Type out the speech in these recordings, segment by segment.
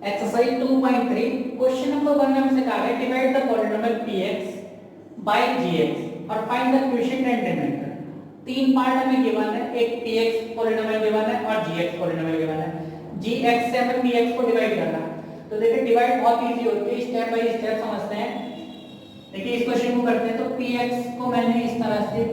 Exercise 2.3 question number 1 में हमसे कहा है divide the polynomial px by gx और find the quotient and remainder. तीन पार्ट हमें गिवन है, एक px पॉलिनोमियल गिवन है और gx पॉलिनोमियल गिवन है। gx से हमें px को डिवाइड करना है। तो देखिए डिवाइड बहुत इजी होती है, स्टेप बाय स्टेप समझते हैं। देखिए इस क्वेश्चन को करते हैं। तो px को मैंने इस तरह से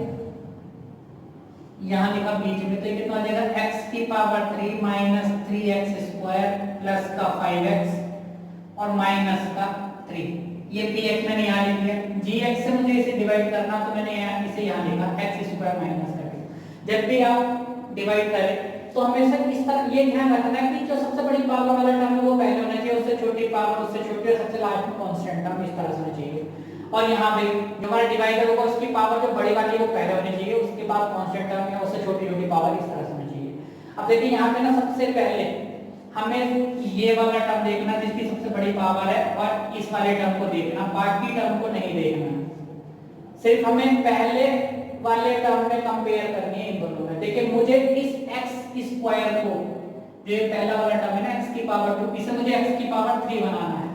यहाँ लिखा बीच में, तो ये कितना आ जाएगा x की power 3 minus 3x square plus का 5x और माइनस का 3। ये px मैंने यहाँ लिख लिया। gx से मुझे इसे डिवाइड करना, तो मैंने इसे यहाँ लिखा x स्क्वायर माइनस का 3। जब भी आप डिवाइड करें तो हमेशा इस तरह ये ध्यान रखना है कि जो सबसे बड़ी पावर वाला टर्म है वो पहले होना चाहिए, उससे छोटी पावर उससे छोटी और सबसे लास्ट में कांस्टेंट टर्म इस तरह से होना चाहिए। और यहाँ पे जो हमारा डिवाइडर होगा उसकी पावर जो बड़ी वाली है वो पहले होनी चाहिए, उसके बाद कांस्टेंट टर्म या उससे छोटी छोटी पावर इस तरह से होनी चाहिए। अब देखिए यहाँ पे ना सबसे पहले हमें ये वाला टर्म देखना जिसकी सबसे बड़ी पावर है और इस वाले टर्म को देखना, बाकी टर्म को नहीं देखना। सिर्फ हमें पहले वाले टर्म में कंपेयर करनी है इन दोनों में। देखिए मुझे इस x स्क्वायर को, जो पहला वाला टर्म है ना x की पावर 2, इसे मुझे x की पावर 3 बनाना है।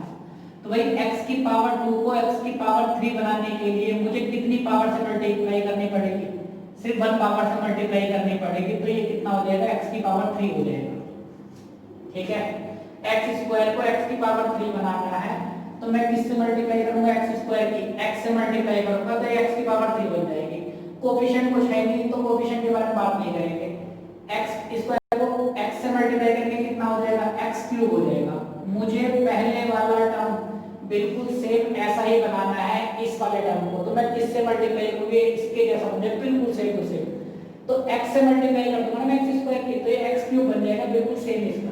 तो भाई x की पावर 2 को x की पावर 3 बनाने के लिए मुझे कितनी पावर से मल्टीप्लाई करनी पड़ेगी? सिर्फ 1 पावर से मल्टीप्लाई करनी पड़ेगी। तो ये कितना हो जाएगा? x की पावर 3 हो जाएगा। ठीक है, x स्क्वायर को x की पावर 3 बनाना है तो मैं किससे मल्टीप्लाई करूंगा? x स्क्वायर की x से मल्टीप्लाई करूंगा तो x की पावर 3 बन जाएगी। कोएफिशिएंट कुछ है नहीं तो कोएफिशिएंट के बारे में बात नहीं करेंगे। x स्क्वायर को x से मल्टीप्लाई करके कितना हो जाएगा? x क्यूब हो जाएगा। मुझे पहले वाला टर्म बिल्कुल सेम ऐसा ही बनाना है इस वाले टर्म को, तो मैं किससे मल्टीप्लाई करूंगी? इसके जैसा मुझे बिल्कुल सेम टू सेम। तो x से मल्टीप्लाई कर दूंगा ना x स्क्वायर की, तो ये x क्यूब बन जाएगा बिल्कुल सेम इसका।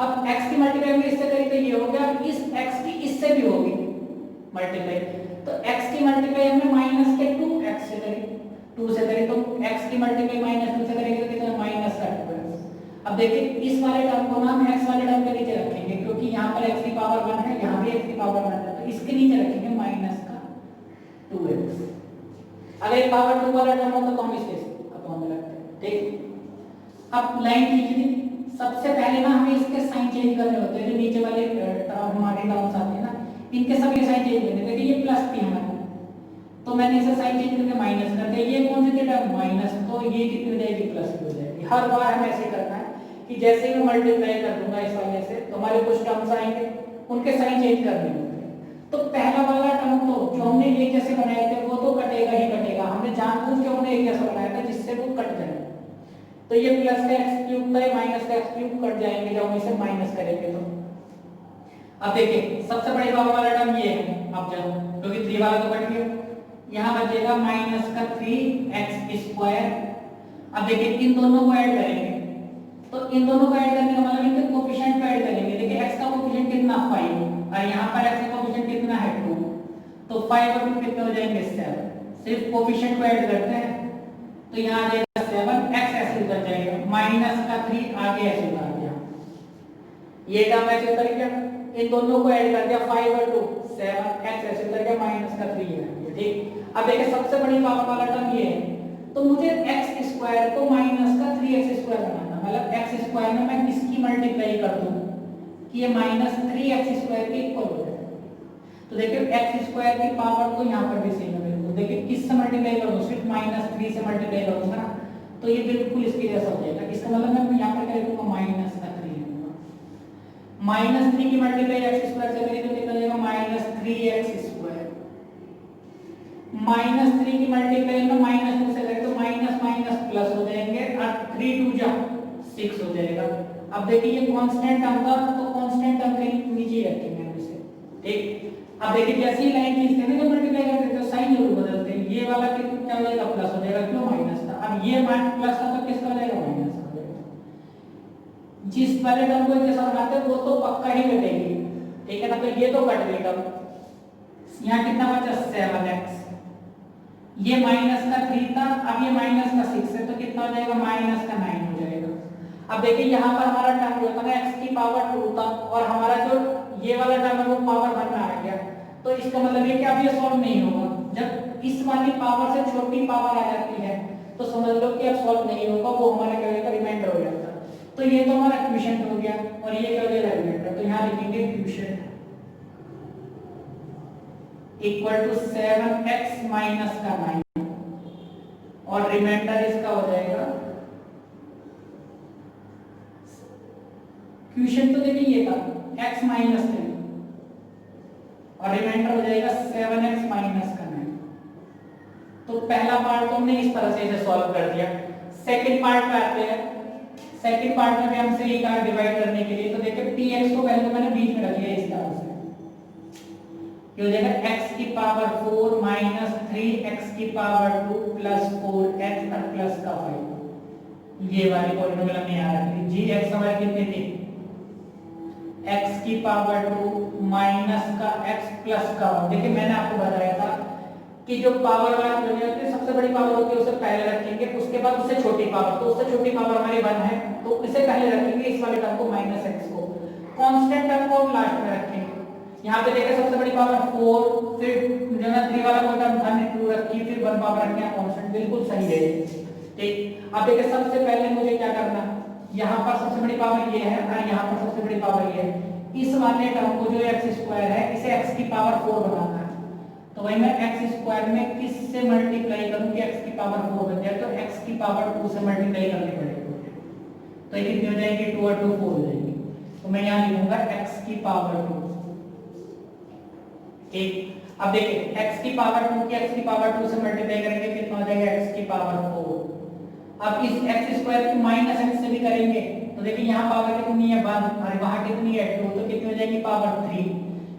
अब x की मल्टीप्लाई में इससे करी तो ये हो गया, इस x की इससे भी होगी मल्टीप्लाई। तो x की मल्टीप्लाई हमने माइनस के 2x से करी, 2 से करी, तो x की मल्टीप्लाई माइनस 2 से करेंगे तो कितना? माइनस का 2x। अब देखिए इस वाले टर्म को ना हम x वाले टर्म के नीचे रखेंगे, क्योंकि यहाँ पर x की पावर 1 है, यहाँ भी x की पावर 1 है, तो इसके नीचे रखेंगे माइनस का 2x। अगर पावर 2 वाला टर्म हो तो हम इसके अपॉन में रखते हैं। ठीक, अब लाइन कीजिए। सबसे पहले ना हमें इसके साइन चेंज करने होते हैं। जो नीचे वाले टर्म हमारे टर्म्स आते हैं ना, इनके सभी साइन चेंज करने। देखिए ये प्लस थी हमारी, तो मैंने इसे साइन चेंज करके माइनस कर दिया। ये कौन सी टर्म? माइनस, तो ये कितनी हो जाएगी? प्लस हो जाएगी। हर बार हमें ऐसे करना है कि जैसे ही मैं मल्टीप्लाई कर दूंगा इस वाले से तो हमारे कुछ टर्म्स आएंगे, उनके साइन चेंज करने होंगे। तो पहला वाला टर्म तो जो हमने एक जैसे बनाए थे वो तो कटेगा ही कटेगा। हमने जानबूझ के उन्हें एक जैसा बनाया था जिससे वो कट जाए। तो ये प्लस का x क्यूब था, माइनस का x क्यूब कट जाएंगे जब हम इसे माइनस करेंगे तो। अब देखिए सबसे बड़ी पावर वाला टर्म ये है। अब जब क्योंकि 3 वाला तो कट गया, यहाँ बचेगा माइनस का 3x स्क्वायर। अब देखिए इन दोनों को ऐड करेंगे, तो इन दोनों को ऐड करने का मतलब इनके कोएफिशिएंट को ऐड करेंगे। देखिए x का कोएफिशिएंट कितना? 5 और यहाँ पर x का कोएफिशिएंट कितना है? 2। तो 5 और 2 कितने हो जाएंगे? 7। सिर्फ कोएफिशिएंट को ऐड करते हैं तो यहाँ आ जाएगा 7, x ऐसे उधर जाएगा, माइनस का 3 आगे ऐसे उधर गया, ये टर्म ऐसे उधर गया। इन दोनों को ऐड कर दिया 5 और 2 7, x ऐसे उधर गया, माइनस का 3 है। ठीक, अब देखिए सबसे बड़ी पावर वाला टर्म ये है, तो मुझे x स्क्वायर को माइनस का 3x स्क्वायर बनाना। मतलब x स्क्वायर में मैं किसकी मल्टीप्लाई कर दूं कि ये माइनस 3x स्क्वायर के इक्वल हो जाए। तो देखिए x स्क्वायर की पावर तो यहाँ पर भी सेम है बिल्कुल। देखिए किससे मल्टीप्लाई करूँ? सिर्फ माइनस 3 से मल्टीप्लाई करूंगा ना, तो ये बिल्कुल इसके जैसा हो जाएगा। इसका मतलब मैं यहाँ पर क्या लिखूंगा? माइनस का 3 लिखूंगा। माइनस 3 की मल्टीप्लाई x स्क्वायर से करें तो कितना हो जाएगा? Minus 3x square. माइनस 3 की मल्टीप्लाई में माइनस 2 से करें तो माइनस माइनस प्लस हो जाएंगे और 3 2 जा 6 हो जाएगा। अब देखिए ये कांस्टेंट टर्म था तो कांस्टेंट टर्म के नीचे रखेंगे हम इसे। ठीक, अब देखिए जैसे ही लाइन खींचते हैं ना जब मल्टीप्लाई करते हैं तो साइन जरूर बदलते हैं। ये वाला क्या हो जाएगा? प्लस हो जाएगा, क्यों? माइनस था। अब ये प्लस था तो किसका हो जाएगा? माइनस हो जाएगा। जिस वाले टर्म को जैसा बनाते हैं वो तो पक्का ही कटेगी। ठीक है ना, तो ये तो कट गई टर्म। यहाँ कितना बचा? 7x। ये माइनस का 3 था, अब ये माइनस का 6 है, तो कितना हो जाएगा? माइनस का 9 हो जाएगा। अब देखिए यहाँ पर हमारा टर्म जो था ना x की पावर 2 था और हमारा जो ये वाला टर्म है वो पावर 1 में आ गया। तो इसका मतलब ये कि अब ये सॉल्व नहीं होगा। जब इस वाली पावर से छोटी पावर आ जाती है तो समझ लो कि अब सॉल्व नहीं होगा, वो हमारा क्या होगा? रिमाइंडर हो जाता है। तो ये तो हमारा क्वोशिएंट हो गया और ये क्या हो जाएगा? रिमाइंडर। तो यहाँ लिखेंगे quotient equal to 7x minus का 9 और रिमाइंडर इसका हो जाएगा क्वोशिएंट तो देखिए ये था x माइनस 3 और रिमाइंडर हो जाएगा 7x माइनस का 9। तो पहला पार्ट तो हमने इस तरह से इसे सॉल्व कर दिया। सेकंड पार्ट पे आते हैं। सेकंड पार्ट में भी हमसे ये कहा डिवाइड करने के लिए, तो देखिए px को पहले तो मैंने बीच में रख लिया इस तरह से, ये हो जाएगा x की पावर 4 माइनस 3x की पावर 2 प्लस 4x और प्लस का 5। ये वाली पॉलिनोमियल हमने यहाँ रख ली। जी x हमारे कितने थे, x की पावर 2 माइनस का x प्लस का 1। देखिए मैंने आपको बताया था कि जो पावर वाला जो है सबसे बड़ी पावर होती है उसे पहले रखेंगे, उसके बाद उससे छोटी पावर, तो उससे छोटी पावर हमारी 1 है तो इसे पहले रखेंगे, इस वाले टर्म को माइनस x को, कांस्टेंट टर्म को लास्ट में रखेंगे। यहाँ पे देखिए सबसे बड़ी पावर 4, फिर जो है 3 वाला कोई टर्म धन 2 रखी, फिर 1 पावर रखी है कांस्टेंट, बिल्कुल सही है। ठीक, अब देखिए सबसे पहले मुझे क्या करना, यहाँ पर सबसे बड़ी पावर ये है और यहाँ पर सबसे बड़ी पावर ये है। इस वाले टर्म को जो x² है इसे x की पावर 4 बनाना है, तो वही मैं x² में किससे मल्टीप्लाई करूं कि x की पावर 4 बन जाए, तो x की पावर 2 से मल्टीप्लाई करनी पड़ेगी, तो ये कितनी हो जाएगी 2 और 2 4 हो जाएगी। तो मैं यहाँ लिखूंगा x की पावर 2। ठीक, अब देखिए x की पावर 2 की x की पावर 2 से मल्टीप्लाई करेंगे कितना हो जाएगा x की पावर 4। अब इस x² की माइनस x से भी करेंगे, तो देखिए यहाँ पावर कितनी है 1 और वहां कितनी है 2, तो कितनी हो जाएगी पावर 3।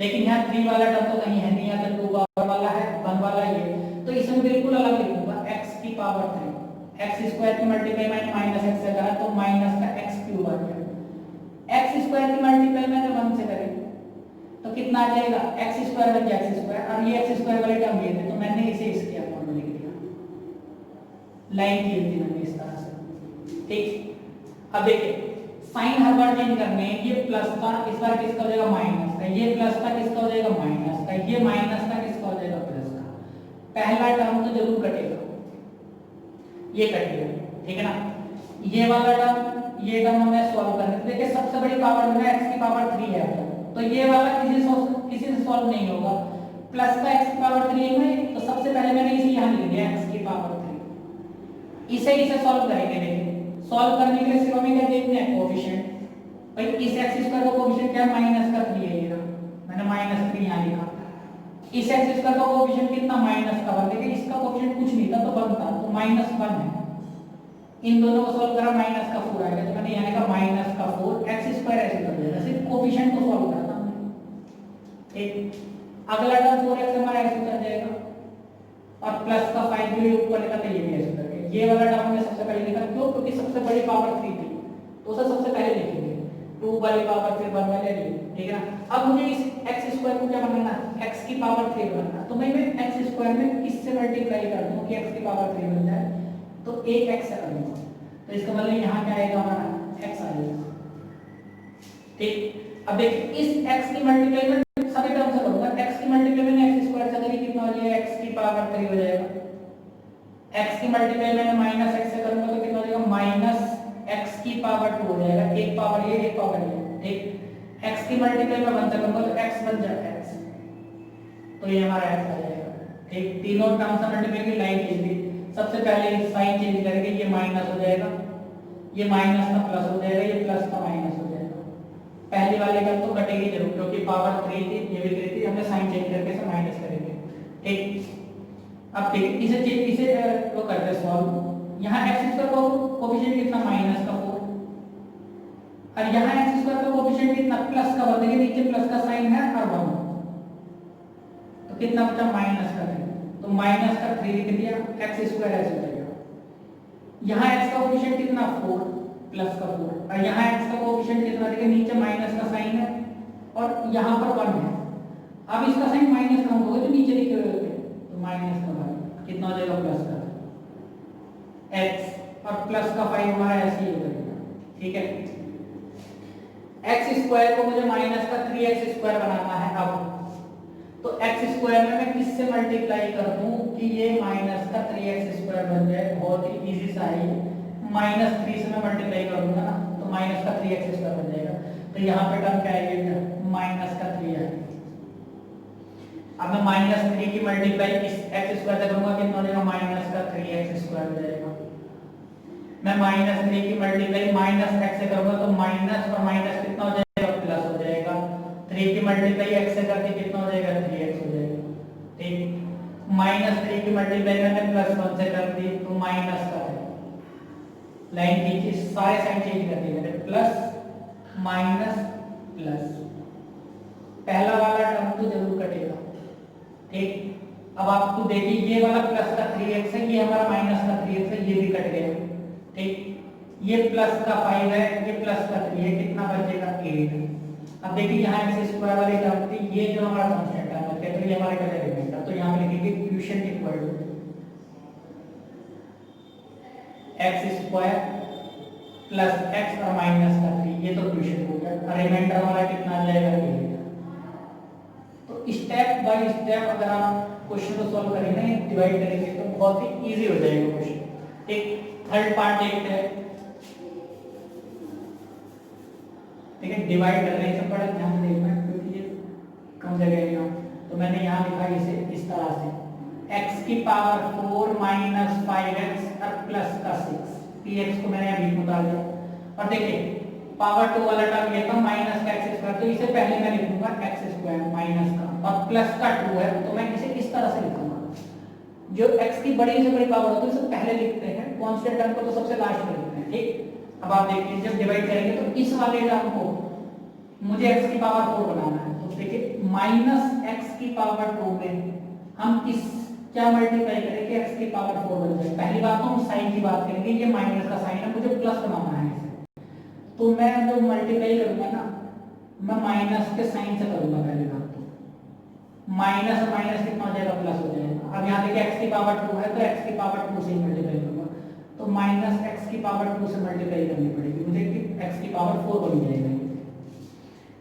लेकिन यहाँ 3 वाला टर्म तो कहीं है नहीं, यहाँ तो 2 पावर वाला है 1 वाला ये, तो इसमें बिल्कुल अलग लिखूंगा x की पावर 3। x² की मल्टीप्लाई मैंने माइनस x से करा तो माइनस का x³ आ गया। x² की मल्टीप्लाई मैंने 1 से करी तो कितना आ जाएगा x² बन गया x² और ये x² वाले टर्म ये थे, तो मैंने इसे इसके अकाउंट में लिख दिया, लाइन खींच दी मैंने इस तरह से। ठीक, अब देखिए साइन हर बार चेंज करने हैं, ये प्लस था इस बार किसका हो जाएगा माइनस का, ये प्लस था किसका हो जाएगा माइनस का, ये माइनस था किसका हो जाएगा प्लस का। पहला टर्म तो जरूर कटेगा, ये कटेगा, ठीक है ना। ये वाला टर्म ये टर्म हमने सॉल्व करना है। देखिए सबसे बड़ी पावर जो है x की पावर 3 है, तो ये वाला किसी से सॉल्व नहीं होगा। प्लस का x की पावर 3 है, तो सबसे पहले मैंने इसे यहां लिख दिया x की पावर 3। इसे सॉल्व करेंगे। देखिए सॉल्व करने के लिए सिर्फ हमें क्या देखना है कोएफिशिएंट। भाई इस x² का कोएफिशिएंट क्या माइनस का 3 है, ये मैंने माइनस 3 यहां लिखा। इस x² का कोएफिशिएंट कितना माइनस का 1, देखिए इसका कोएफिशिएंट कुछ नहीं था तो 1 था, तो माइनस 1 है। इन दोनों को सॉल्व करा माइनस का 4 आएगा, तो मैंने यहां लिखा माइनस का 4 x² ऐसे कर दिया, सिर्फ कोएफिशिएंट को सॉल्व करना है। ठीक, अगला टर्म 4x हमारा ऐसे कर जाएगा और प्लस का 5 जो ऊपर लिखा था ये भी ऐसे कर गया। ये वाला टर्म हमने सबसे पहले लिखा, क्यों, क्योंकि सबसे बड़ी पावर 3 थी, तो उसे सबसे पहले लिखेंगे 2 वाली पावर फिर 1 वाले लिए, ठीक है ना। अब मुझे इस x² को क्या बनाना है, x की पावर 3 बनाना, तो मैं x² में किससे मल्टीप्लाई कर दूं कि x की पावर 3 बन जाए, तो एक x कर दूंगा, तो इसका मतलब यहाँ क्या आएगा हमारा x आ जाएगा। ठीक, अब देखिए इस x की मल्टीप्लाई में सभी टर्म से करूंगा, x की मल्टीप्लाई में x² से करेंगे कितना हो जाएगा x की पावर 3 हो जाएगा। x की मल्टीप्लाई में माइनस x से करूंगा तो कितना हो जाएगा माइनस x की पावर 2 हो जाएगा, एक पावर ये एक पावर ये। ठीक, x की मल्टीप्लाई में 1 से करूंगा तो x बन जाएगा x, तो ये हमारा x आ जाएगा। ठीक, तीनों टर्म से मल्टीप्लाई की लाइन खींच दी। सबसे पहले साइन चेंज करेंगे, ये माइनस हो जाएगा, ये माइनस का प्लस हो जाएगा, ये प्लस का माइनस हो जाएगा। पहली वाले टर्म तो कटेगी जरूर क्योंकि पावर 3 थी, ये भी 3 थी, हमने साइन चेंज करके इसे माइनस करेंगे। ठीक, अब देखिए इसे वो करते हैं सॉल्व। यहाँ x² का कोएफिशिएंट कितना माइनस का 4 और यहाँ x² का कोएफिशिएंट कितना प्लस का 1, देखिए नीचे प्लस का साइन है और 1, तो कितना बचा माइनस का 3, तो माइनस का 3 लिख दिया, x² ऐसे हो जाएगा। यहाँ x का कोएफिशिएंट कितना 4 प्लस का 4 और यहाँ x का कोएफिशिएंट कितना, देखिए नीचे माइनस का साइन है और यहाँ पर 1 है। अब इसका साइन माइनस का होगा तो नीचे लिखे हुए होते, तो माइनस का 1 कितना हो जाएगा प्लस का x और प्लस का 5 हमारा ऐसे ही हो जाएगा। ठीक है, x² को मुझे माइनस का 3x² बनाना है। अब तो x² में मैं किससे मल्टीप्लाई कर दूं कि ये माइनस का 3x² बन जाए, बहुत ही इजी सा है। -3 से मैं मल्टीप्लाई कर दूंगा ना तो माइनस का 3x² बन जाएगा। तो यहाँ पे टर्म क्या आएगी, माइनस का 3 आएगा। अब मैं माइनस 3 की मल्टीप्लाई इस एक्स स्क्वायर से करूंगा, कितना हो जाएगा, माइनस का 3x स्क्वायर हो जाएगा। मैं माइनस 3 की मल्टीप्लाई माइनस एक्स से करूंगा तो माइनस और माइनस कितना हो जाएगा, प्लस हो जाएगा। 3 की मल्टीप्लाई एक्स से करके कितना हो जाएगा, 3x हो जाएगा। ठीक, माइनस 3 की मल्टीप्लाई मैंने प्लस 1 से कर दी तो माइनस का है, लाइन खींची, सारे साइन चेंज कर दिए मैंने, प्लस माइनस प्लस, पहला वाला टर्म तो जरूर कटेगा। ठीक, अब आपको देखिए ये वाला प्लस का 3x है, ये हमारा माइनस का 3x है, ये भी कट गया। ठीक, ये प्लस का 5 है, ये प्लस का 3 है, कितना बचेगा, 8। अब देखिए यहाँ एक्स स्क्वायर वाली टर्म थी, ये जो हमारा कांस्टेंट टर्म है तो ये हमारे का रिमाइंडर, तो यहाँ पे लिखेंगे quotient equal to x square plus x और माइनस का 3, ये तो क्वोशिएंट हो गया। रिमाइंडर हमारा कितना आ जाएगा, 8। तो स्टेप बाय स्टेप अगर आप क्वेश्चन को सॉल्व करेंगे, डिवाइड करेंगे तो बहुत ही इजी हो जाएगा क्वेश्चन। एक थर्ड पार्ट देखते हैं, ठीक है, डिवाइड कर रहे हैं, सब बड़ा ध्यान से देखना क्योंकि ये कम जगह है यहाँ। तो मैंने यहाँ लिखा इसे इस तरह से, x की पावर 4 माइनस 5x और प्लस का 6, px को मैंने अभी उतार दिया। और देखिए पावर 2 वाला टर्म ये था माइनस का x स्क्वायर, तो इसे पहले मैं लिखूंगा x स्क्वायर माइनस का, और प्लस का 2 है तो मैं इसे इस तरह से लिखूंगा। जो x की बड़ी से बड़ी पावर होती है उसे पहले लिखते हैं, कांस्टेंट टर्म को तो सबसे लास्ट में लिखते हैं। ठीक, अब आप देखिए जब डिवाइड करेंगे तो इस वाले टर्म को मुझे x की पावर 4 बनाना है, तो देखिए माइनस x की पावर 2 में हम किस क्या मल्टीप्लाई करेंगे, x की पावर 4 बन जाए। पहली बात तो हम साइन की बात करेंगे, ये माइनस का साइन है, मुझे प्लस बनाना है इसे, तो मैं जो मल्टीप्लाई करूंगा ना, मैं माइनस के साइन से करूंगा। पहली बात तो माइनस और माइनस कितना हो जाएगा, प्लस हो जाएगा। अब यहाँ देखिए x की पावर 2 है तो x की पावर 2 से मल्टीप्लाई करूंगा, तो माइनस x की पावर 2 से मल्टीप्लाई करनी पड़ेगी मुझे, कि x की पावर 4 बन जाएगी।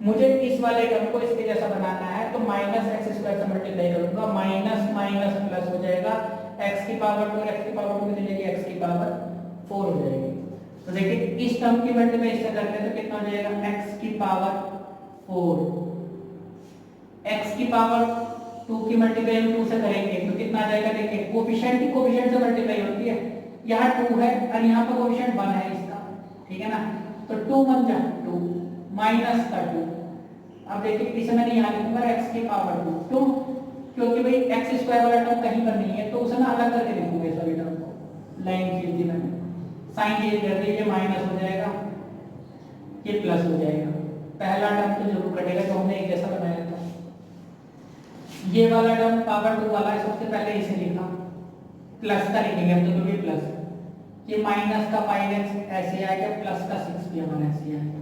मुझे इस वाले टर्म को इसके जैसा बनाना है तो माइनस एक्स स्क्वायर से मल्टीप्लाई करूंगा, माइनस माइनस प्लस हो जाएगा, x की पावर 2 x की पावर 2 कितनी जाएगी, x की पावर 4 हो जाएगी। तो देखिए इस टर्म की मल्टीप्लाई इससे करते हैं तो कितना हो जाएगा, x की पावर 4, x की पावर 2 की मल्टीप्लाई हम 2 से करेंगे तो कितना आ जाएगा, देखिए कोफिशिएंट की कोफिशिएंट से मल्टीप्लाई होती है, यहाँ 2 है और यहाँ पर कोफिशिएंट 1 है इसका, ठीक है ना, तो 2 1 जा 2 माइनस का 2। अब देखिए इसे मैंने यहाँ लिखूंगा x की पावर 2, क्यों, क्योंकि भाई x स्क्वायर वाला टर्म कहीं पर नहीं है तो उसे मैं अलग करके लिखूंगा इस वाले टर्म को, लाइन खींच दी मैंने, साइन चेंज कर दी, ये माइनस हो जाएगा, ये प्लस हो जाएगा। पहला टर्म तो जरूर कटेगा तो हमने एक जैसा बनाया था। ये वाला टर्म पावर 2 वाला है, सबसे पहले इसे लिखा, प्लस का लिखेंगे अब तो क्योंकि प्लस, ये माइनस का 5x ऐसे आएगा, प्लस का 6 भी हमारा ऐसे आएगा।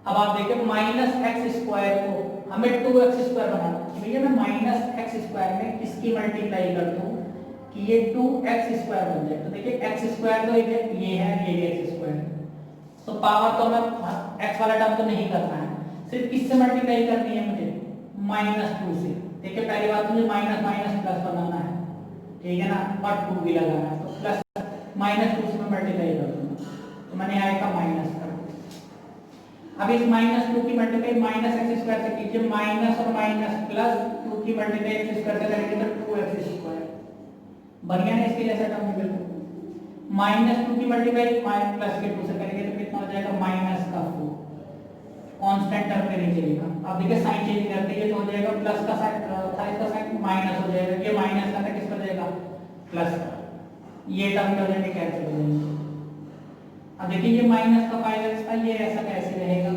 अब आप देखिए माइनस एक्स स्क्वायर को हमें 2x स्क्वायर बनाना है, भैया मैं माइनस एक्स स्क्वायर में इसकी मल्टीप्लाई कर दूं कि ये 2x स्क्वायर बन जाए, तो देखिए x स्क्वायर तो ये है, ये भी x स्क्वायर, तो पावर तो हमें x वाला टर्म तो नहीं करना है, सिर्फ किससे मल्टीप्लाई करनी है मुझे, -2 से। देखिए पहली बात मुझे माइनस माइनस प्लस बनाना है, ठीक है ना, और 2 भी लगाना है, तो प्लस -2 से मैं मल्टीप्लाई कर दूंगा, तो मैंने आएगा माइनस का। अब इस -2 की मल्टीप्लाई माइनस एक्स स्क्वायर से कीजिए, माइनस और माइनस प्लस 2 की मल्टीप्लाई एक्स स्क्वायर से करेंगे तो 2x स्क्वायर, बढ़िया है इसके जैसा टर्म बिल्कुल। -2 की मल्टीप्लाई प्लस के 2 से करेंगे तो कितना हो जाएगा, माइनस का 4, कांस्टेंट टर्म के नीचे लिखा। अब देखिए साइन चेंज करते हैं तो हो जाएगा प्लस का साइन था, इसका साइन माइनस हो जाएगा, ये माइनस का था किस पर जाएगा, प्लस का, ये टर्म हो जाएंगे कैंसिल हो जाएंगे। अब देखिए ये माइनस का 5x था, ये ऐसा कैसे रहेगा,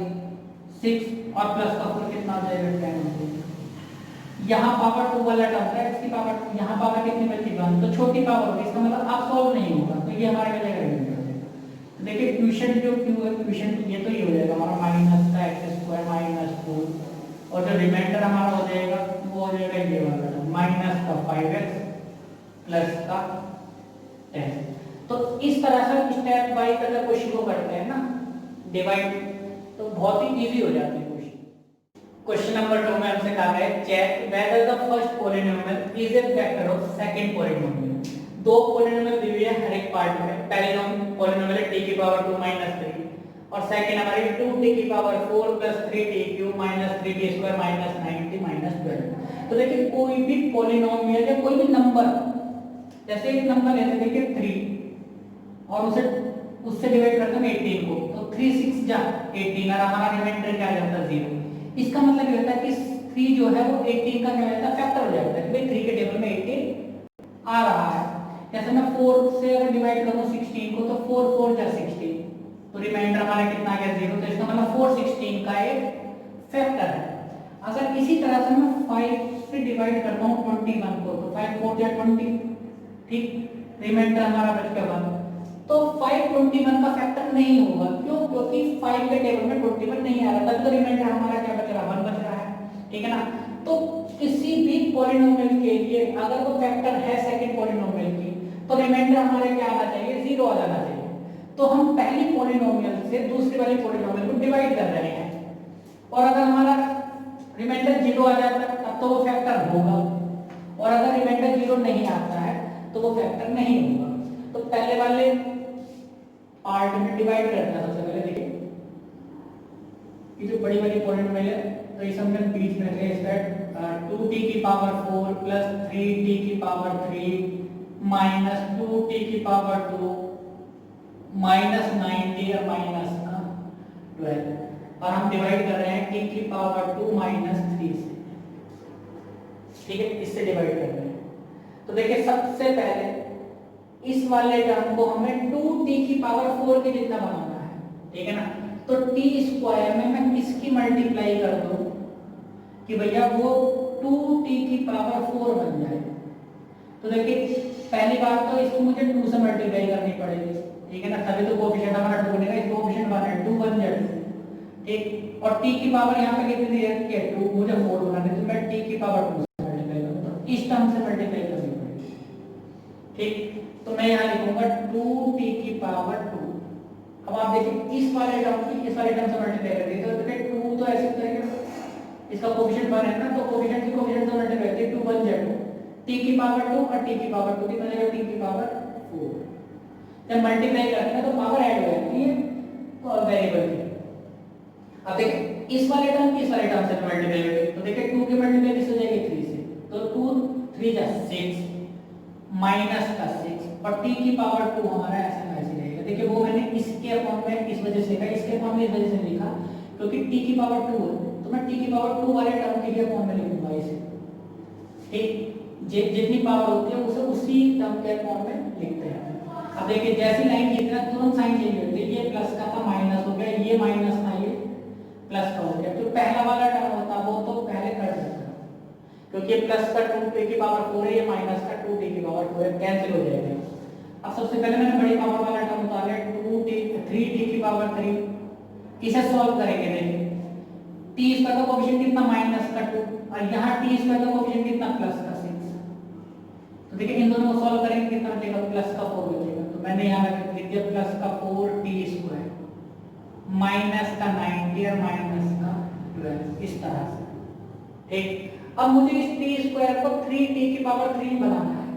6 और प्लस का 4 कितना हो जाएगा, 10 हो जाएगा। यहाँ पावर 2 वाला टर्म था, x की पावर 2, यहाँ पावर कितनी बची 1, तो छोटी पावर होगी, इसका मतलब अब सॉल्व नहीं होगा, तो ये हमारे मिल जाएगा। तो देखिए क्वोशिएंट जो q है, क्वोशिएंट ये तो ये हो जाएगा हमारा माइनस का x स्क्वायर माइनस 4, और जो रिमाइंडर हमारा हो जाएगा वो हो जाएगा ये वाला टर्म माइनस का 5x प्लस का 10। तो इस तरह से स्टेप बाय अगर क्वेश्चन को करते हैं ना डिवाइड, तो बहुत ही इजी हो जाती है क्वेश्चन। क्वेश्चन नंबर 2 में हमसे कहा है check whether the first polynomial is a factor of second polynomial. दो पॉलिनोमियल दिए हुए हैं हर एक पार्ट में, पहले पॉलिनोमियल है t की पावर 2 3, और सेकंड हमारी 2t की power 4 plus 3t cube minus 3t square minus 90 minus 12। तो देखिए कोई भी पॉलिनोमियल या कोई भी नंबर, जैसे एक नंबर लेते हैं देखिए 3 और उसे उससे डिवाइड करते हैं 18 को, तो 3 6 जा 18 और हमारा रिमाइंडर क्या आ जाता है 0। इसका मतलब ये होता है कि 3 जो है वो 18 का क्या हो जाता है फैक्टर हो जाता है कि भाई 3 के टेबल में 18 आ रहा है। जैसे मैं 4 से अगर डिवाइड करूं 16 को, तो 4 4 जा 16, तो रिमाइंडर हमारा कितना आ गया 0। तो इसका मतलब 4 16 का एक फैक्टर है। अगर इसी तरह से मैं 5 से डिवाइड करता हूं 21 को, तो 5 4 जा 20, ठीक, रिमाइंडर हमारा बच गया 1। तो 5 21 का फैक्टर नहीं होगा, क्यों? क्योंकि 5 के टेबल में 21 नहीं आ रहा, तब तो रिमाइंडर हमारा क्या बच रहा है 1 बच रहा है, ठीक है ना। तो किसी भी पॉलिनोमियल के लिए अगर वो फैक्टर है सेकंड पॉलिनोमियल की, तो रिमाइंडर हमारे क्या आना चाहिए 0 आ जाना चाहिए। तो हम पहली पॉलिनोमियल से दूसरी वाली पॉलिनोमियल को डिवाइड कर रहे हैं, और अगर हमारा रिमाइंडर 0 आ जाता है तब तो वो फैक्टर होगा, और अगर रिमाइंडर 0 नहीं आता है तो वो फैक्टर नहीं होगा। तो पहले वाले पार्ट में डिवाइड करना है। सबसे पहले देखिए ये जो बड़ी वाली पॉलिनोमियल है, तो इस हमने बीच में रखे इसका 2t की पावर 4 प्लस 3t की पावर 3 माइनस 2t की पावर 2 माइनस 90 और माइनस का 12, और हम डिवाइड कर रहे हैं t की पावर 2 माइनस 3 से, ठीक है, इससे डिवाइड कर रहे हैं। तो देखिए सबसे पहले इस वाले टर्म को हमें 2t की पावर 4 के जितना बनाना है, ठीक है ना। तो t स्क्वायर में मैं किसकी मल्टीप्लाई कर दूं कि भैया वो 2t की पावर 4 बन जाए। तो देखिए पहली बात तो इसको मुझे 2 से मल्टीप्लाई करनी पड़ेगी, ठीक है ना, तभी तो कोएफिशिएंट हमारा 2 बनेगा। इस कोएफिशिएंट 1 है, 2 बन जाए, ठीक। और t की पावर यहां पे कितनी दी है 2, मुझे 4 बनाना है, तो मैं t की पावर 2 से मल्टीप्लाई करूंगा, तो इस टर्म से मल्टीप्लाई करनी पड़ेगी, ठीक। तो मैं यहां लिखूंगा 2t की पावर 2। अब आप देखिए इस वाले टर्म की इस वाले टर्म से मल्टीप्लाई कर दी, तो देखिए 2 तो ऐसे करेंगे, इसका कोएफिशिएंट 1 है ना, तो कोएफिशिएंट की कोएफिशिएंट से मल्टीप्लाई करके 2 बन जाए, t की पावर 2 और t की पावर 2 कितना आ जाएगा t की पावर 4। जब मल्टीप्लाई करते हैं तो पावर ऐड हो जाती है तो वेरिएबल की। अब देखिए इस वाले टर्म की इस वाले टर्म से मल्टीप्लाई करेंगे, तो देखिए 2 की मल्टीप्लाई किससे हो जाएगी 3 से, तो 2 3 जा 6 माइनस का 6 और t की पावर 2 हमारा ऐसा ऐसे रहेगा। देखिए वो मैंने इसके अपॉन में इस वजह से लिखा, इसके अपॉन में इस वजह से लिखा क्योंकि t की पावर 2 है, तो मैं t की पावर 2 वाले टर्म के लिए अपॉन में लिखूंगा इसे, ठीक। जितनी पावर होती है उसे उसी टर्म के अपॉन में लिखते हैं। अब देखिए जैसी लाइन खींचना तुरंत साइन चेंज होती है, ये प्लस का था माइनस हो गया, ये माइनस था ये प्लस का हो गया। तो पहला वाला टर्म होता वो तो पहले कट जाता है, क्योंकि ये प्लस का 2t की पावर 4 है, ये माइनस का 2t की पावर 4 है, कैंसिल हो जाएगा। अब सबसे पहले मैंने बड़ी पावर वाला टर्म उतारा है 3t की पावर 3, इसे सॉल्व करेंगे। देखिए t स्क्वायर का कोएफिशिएंट कितना माइनस का 2 और यहाँ t स्क्वायर का कोएफिशिएंट कितना प्लस का 6। तो देखिए इन दोनों को सॉल्व करेंगे कितना बचेगा प्लस का 4 बचेगा, तो मैंने यहाँ लिख दिया प्लस का 4t स्क्वायर माइनस का 90 और माइनस का 12 इस तरह से, ठीक। अब मुझे इस t स्क्वायर को 3t की पावर 3 बनाना है,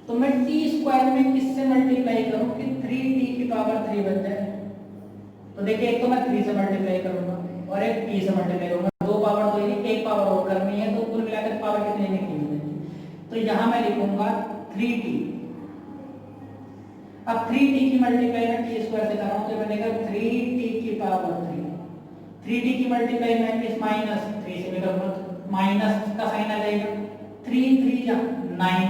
तो मैं t स्क्वायर में किससे मल्टीप्लाई करूं कि 3t की पावर 3 बन जाए। तो देखिए एक तो मैं 3 से मल्टीप्लाई करूंगा और एक t से मल्टीप्लाई करूंगा, दो पावर तो ये एक पावर और करनी है, तो कुल मिलाकर पावर कितनी निकली है। तो यहां मैं लिखूंगा 3t। अब 3t की मल्टीप्लाई मैं t स्क्वायर से कर रहा हूं, तो बनेगा 3t की पावर 3। 3t की मल्टीप्लाई मैं इस माइनस 3 से करूंगा, माइनस का साइन आ जाएगा, 3 3 जा 9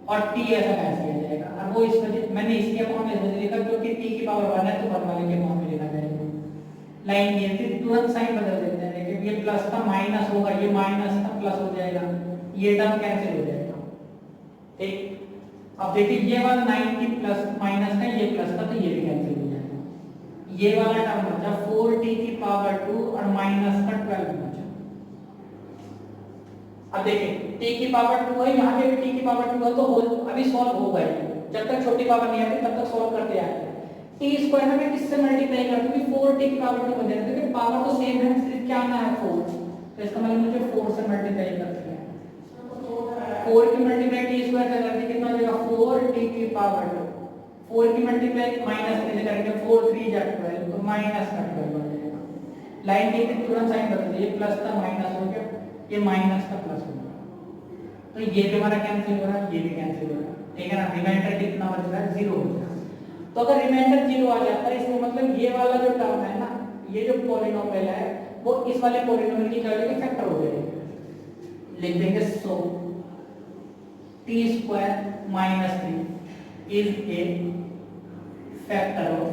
और t ऐसा कैसे आ जाएगा। अब वो इस वजह मैंने इसके अपॉन में वजह लिखा क्योंकि t की पावर 1 है तो 1 वाले के अपॉन में लिखा जाएगा। लाइन ये थी तुरंत साइन बदल देते हैं, देखिए ये प्लस था माइनस होगा, ये माइनस था प्लस हो जाएगा, ये टर्म कैंसिल हो जाएगा, ठीक। अब देखिए ये वाला 90 प्लस माइनस का ये प्लस का, तो ये भी कैंसिल हो जाएगा। ये वाला टर्म बचा 4t की पावर 2 और माइनस का 12 बचा। अब देखिए t की पावर 2 है, यहाँ पे भी t की पावर 2 है, तो अभी सॉल्व होगा ही, जब तक छोटी पावर नहीं आती तब तक सॉल्व करते आते हैं। t स्क्वायर में मैं किससे मल्टीप्लाई कर दूं कि 4t की पावर 2 बन जाएगा, क्योंकि पावर तो सेम है, सिर्फ क्या आना है 4, तो इसका मतलब मुझे 4 से मल्टीप्लाई करते हैं। 4 की मल्टीप्लाई t स्क्वायर से करते कितना हो जाएगा 4t की पावर 2, 4 की मल्टीप्लाई माइनस 3 से करेंगे, 4 3 जा 12, तो माइनस का 12 हो जाएगा। लाइन की तुरंत साइन बदल दिए, प्लस था माइनस हो गया, ये माइनस का प्लस हो गया, तो ये भी हमारा कैंसिल हो रहा है, ये भी कैंसिल हो रहा है, ठीक है ना। रिमाइंडर कितना बच रहा है, 0 हो गया। तो अगर रिमाइंडर 0 आ जाता है, इसका मतलब ये वाला जो टर्म है ना, ये जो पॉलिनोमियल है वो इस वाले पॉलिनोमियल की क्या हो जाएगी, फैक्टर हो जाएगी। लिख देंगे सो t² - 3 is a factor of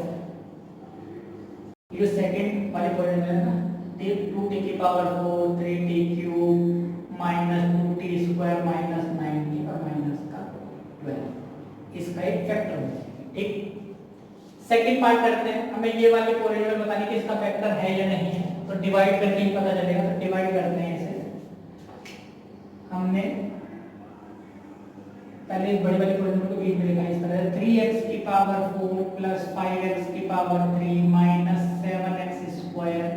ये सेकंड वाले पॉलिनोमियल है ना, 2t की पावर 4 3t³ - 2t² - 9t और माइनस का 12, इसका एक फैक्टर है, ठीक। सेकंड पार्ट करते हैं, हमें ये वाले पॉलिनोमियल बताने कि इसका फैक्टर है या नहीं है, तो डिवाइड करके ही पता चलेगा। तो डिवाइड करते हैं इसे, हमने पहले इस बड़े वाले पॉलिनोमियल को बीच में लिखा है इस तरह, 3x की पावर 4 प्लस 5x की power 3 minus 7x square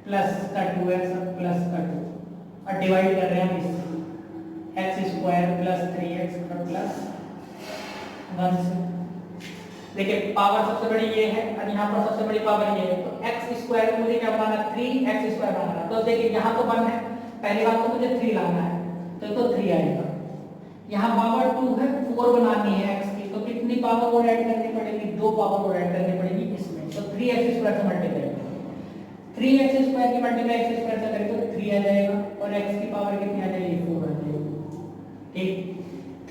plus का 2x प्लस का 2, और डिवाइड कर रहे हैं हम इस x square plus 3x plus 1 से। देखिए पावर सबसे बड़ी ये है और यहाँ पर सबसे बड़ी पावर ये है, तो x स्क्वायर को मुझे क्या बनाना, 3x स्क्वायर बनाना। तो देखिए यहाँ तो 1 है, पहली बात तो मुझे 3 लाना है, तो 3 आएगा। यहाँ पावर 2 है, 4 बनानी है x की, तो कितनी पावर और ऐड करनी पड़ेगी, 2 पावर और ऐड करनी पड़ेगी इसमें, तो 3x स्क्वायर से मल्टीप्लाई करेंगे। 3x स्क्वायर की मल्टीप्लाई x स्क्वायर से करेंगे तो 3 आ जाएगा, और x की पावर कितनी आ जाएगी, 4 आ जाएगी, ठीक।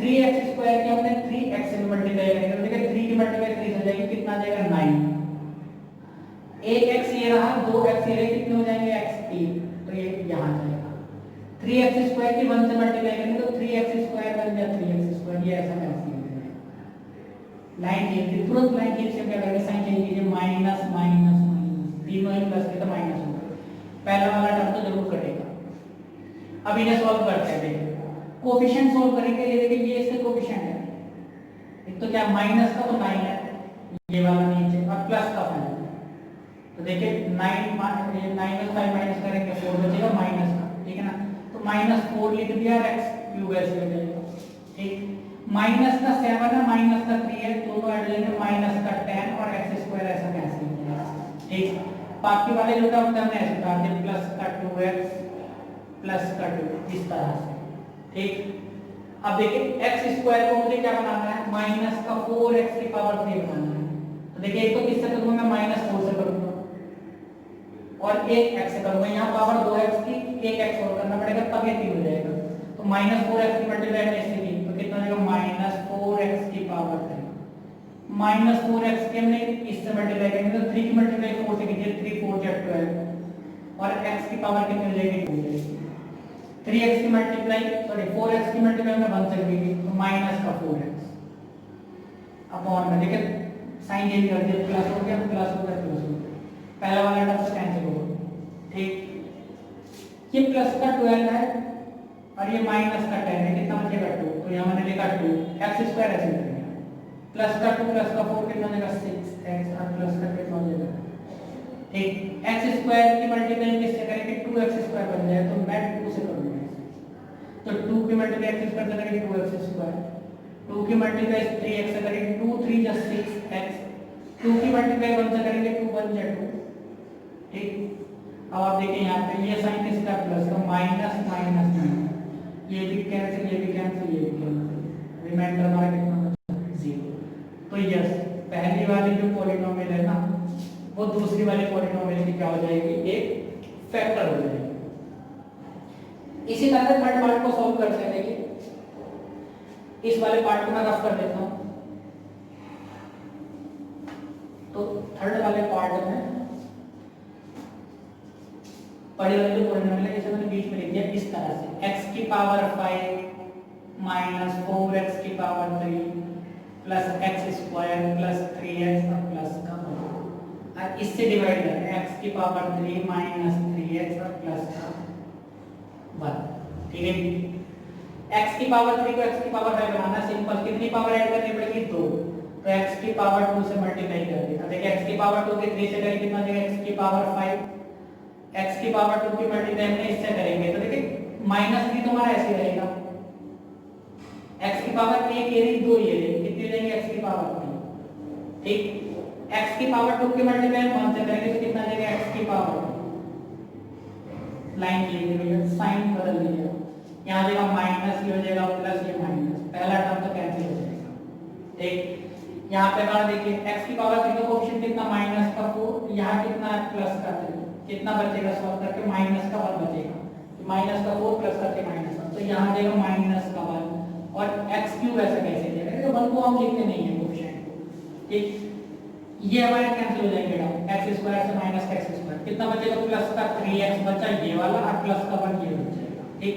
3x स्क्वायर की हमने 3x से मल्टीप्लाई करेंगे, तो देखिए 3 की मल्टीप्लाई 3 से हो जाएगी, कितना आ जाएगा 9। एक x ये रहा, 2x ये रहे, कितने हो जाएंगे x 3, तो ये यहाँ जाएगा। 3x स्क्वायर की 1 से मल्टीप्लाई करेंगे तो 3x स्क्वायर बन जाए 3x स्क्वायर, ये ऐसा कैंसिल हो जाएगा। लाइन खींच, तुरंत लाइन खींच के क्या करेंगे, साइन चेंज कीजिए, माइनस माइनस माइनस, तीनों ही प्लस के तो माइनस हो गए, पहला वाला टर्म तो जरूर कटेगा। अब इन्हें सॉल्व करते हैं, देखिए कोफिशिएंट सोल्व करेंगे, ये देखिए ये इसके कोफिशिएंट है, एक तो क्या माइनस का तो 9 है, ये वाला नीचे, और प्लस का 5 है, तो देखिए 9 में 5 माइनस करेंगे 4 बचेगा माइनस का, ठीक है ना। तो -4 लिख दिया और x क्यूब ऐसे हो जाएगा, ठीक। माइनस का 7 है, माइनस का 3 है, दोनों ऐड लेंगे, माइनस का 10 और x स्क्वायर ऐसा कैंसिल हो जाएगा, ठीक। बाकी वाले जो टर्म हमने ऐसे उतार दिए, प्लस का 2x प्लस का 2 इस तरह से, ठीक। अब देखिए x स्क्वायर को मुझे क्या बनाना है, माइनस का 4x की पावर 3 बनाना है, तो देखिए एक तो किससे करूंगा मैं, -4 से करूंगा और एक x से करूंगा, यहाँ पावर 2x की एक x और करना पड़ेगा, तब ये 3 हो जाएगा। तो -4x की मल्टीप्लाई हमने इससे की, तो कितना हो जाएगा, -4x की पावर 3, -4x की हमने इससे मल्टीप्लाई करेंगे तो 3 की मल्टीप्लाई 4 से कीजिए, 3 4 जा 12 और x की पावर कितनी हो जाएगी, 2 हो जाएगी। 3x की मल्टीप्लाई सॉरी 4x की मल्टीप्लाई में 1 से करेंगे तो माइनस का 4x अपॉन में, देखिए साइन चेंज कर दिया, प्लस हो गया प्लस हो गया प्लस हो गया, पहला वाला टर्म से कैंसिल हो गया, ठीक। ये प्लस का 12 है और ये माइनस का 10 है, कितना बचेगा 2, तो यहाँ मैंने लिखा 2, x स्क्वायर ऐसे करेंगे, प्लस का 2 प्लस का 4 कितना हो जाएगा 6x और प्लस का कितना हो जाएगा, ठीक। x स्क्वायर की मल्टीप्लाई किससे करेंगे, 2x स्क्वायर बन जाएगा, तो मैं 2 से करूंगा, तो 2 की मल्टीप्लाई x स्क्वायर से करेंगे 2x स्क्वायर, 2 की मल्टीप्लाई 3x से करेंगे 2 3 जा 6x, 2 की मल्टीप्लाई 1 से करेंगे 2 1 जा 2, ठीक। अब आप देखिए यहाँ पे ये साइन किसका, प्लस का, माइनस माइनस माइनस, ये भी कैंसिल ये भी कैंसिल ये भी कैंसिल, रिमाइंडर हमारा कितना बचा, 0। तो यस, पहली वाली जो पॉलिनोमियल है ना वो दूसरी वाली पॉलिनोमियल की क्या हो जाएगी, एक फैक्टर हो जाएगी। इसी तरह थर्ड पार्ट को सॉल्व करते हैं, देखिए इस वाले पार्ट को मैं रफ कर देता हूं। तो थर्ड वाले पार्ट में पहले वाले जो पॉलिनोमियल है इसे मैंने बीच में लिख दिया इस तरह से, x की पावर 5 माइनस 4x की power 3 plus x square plus 3x और प्लस का 1, और इससे डिवाइड करें x की पावर 3 माइनस 3x और प्लस का 1, ठीक है। x की पावर 3 को x की पावर 5 बनाना सिंपल, कितनी पावर ऐड करनी पड़ेगी, 2, तो x की पावर 2 से मल्टीप्लाई कर देना, देखिए x की पावर 2 के 3 से करेंगे कितना आ जाएगा, x की पावर 5, x की पावर 2 की मल्टीप्लाई हमने इससे करेंगे तो देखिए -3 तो हमारा ऐसे रहेगा, x की पावर 1 ये रही 2 ये रही, कितनी हो जाएंगे x की पावर 3, ठीक, x की पावर 2 के मल्टीप्लाई 1 से करेंगे तो कितना देगा x की पावर, लाइन लिख लीजिए, साइन बदल लीजिए, यहाँ देगा माइनस, ये हो जाएगा प्लस, ये माइनस, पहला टर्म तो कैंसिल हो जाएगा। ठीक, यहाँ पे हमारा देखिए x की पावर 3 का कोएफिशिएंट कितना माइनस का 4, यहाँ कितना है प्लस का 3, कितना बचेगा सॉल्व करके माइनस का 1 बचेगा, माइनस का 4 प्लस करके माइनस 1, तो यहाँ देगा माइनस का 1, और x क्यूब ऐसा कैसे देगा, तो 1 को हम लिखते नहीं है कोएफिशिएंट को। ठीक, ये हमारे कैंसिल हो जाएंगे, x स्क्वायर से माइनस का x स्क्वायर कितना बचेगा, प्लस का 3x बचा ये वाला, और प्लस का 1 ये बच जाएगा। ठीक,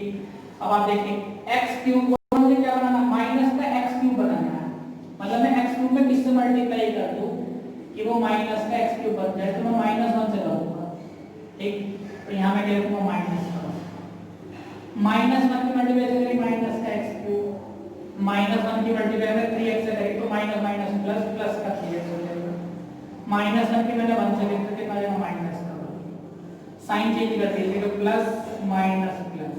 अब आप देखिए x क्यूब को मुझे क्या बनाना, माइनस का x क्यूब बनाना है, मतलब मैं x क्यूब में किससे मल्टीप्लाई कर दूं कि वो माइनस का x क्यूब बन जाए, तो मैं माइनस 1 से करूंगा। ठीक, तो यहां मैं लिखूंगा माइनस 1 की मल्टीप्लाई करेंगे माइनस का x क्यूब, माइनस 1 की मल्टीप्लाई में 3x से करेंगे तो माइनस माइनस प्लस, प्लस का 3x हो जाएगा, माइनस 1 की मैंने 1 से किया तो कितना आएगा माइनस का 1, साइन चेंज कर दीजिए तो प्लस माइनस प्लस,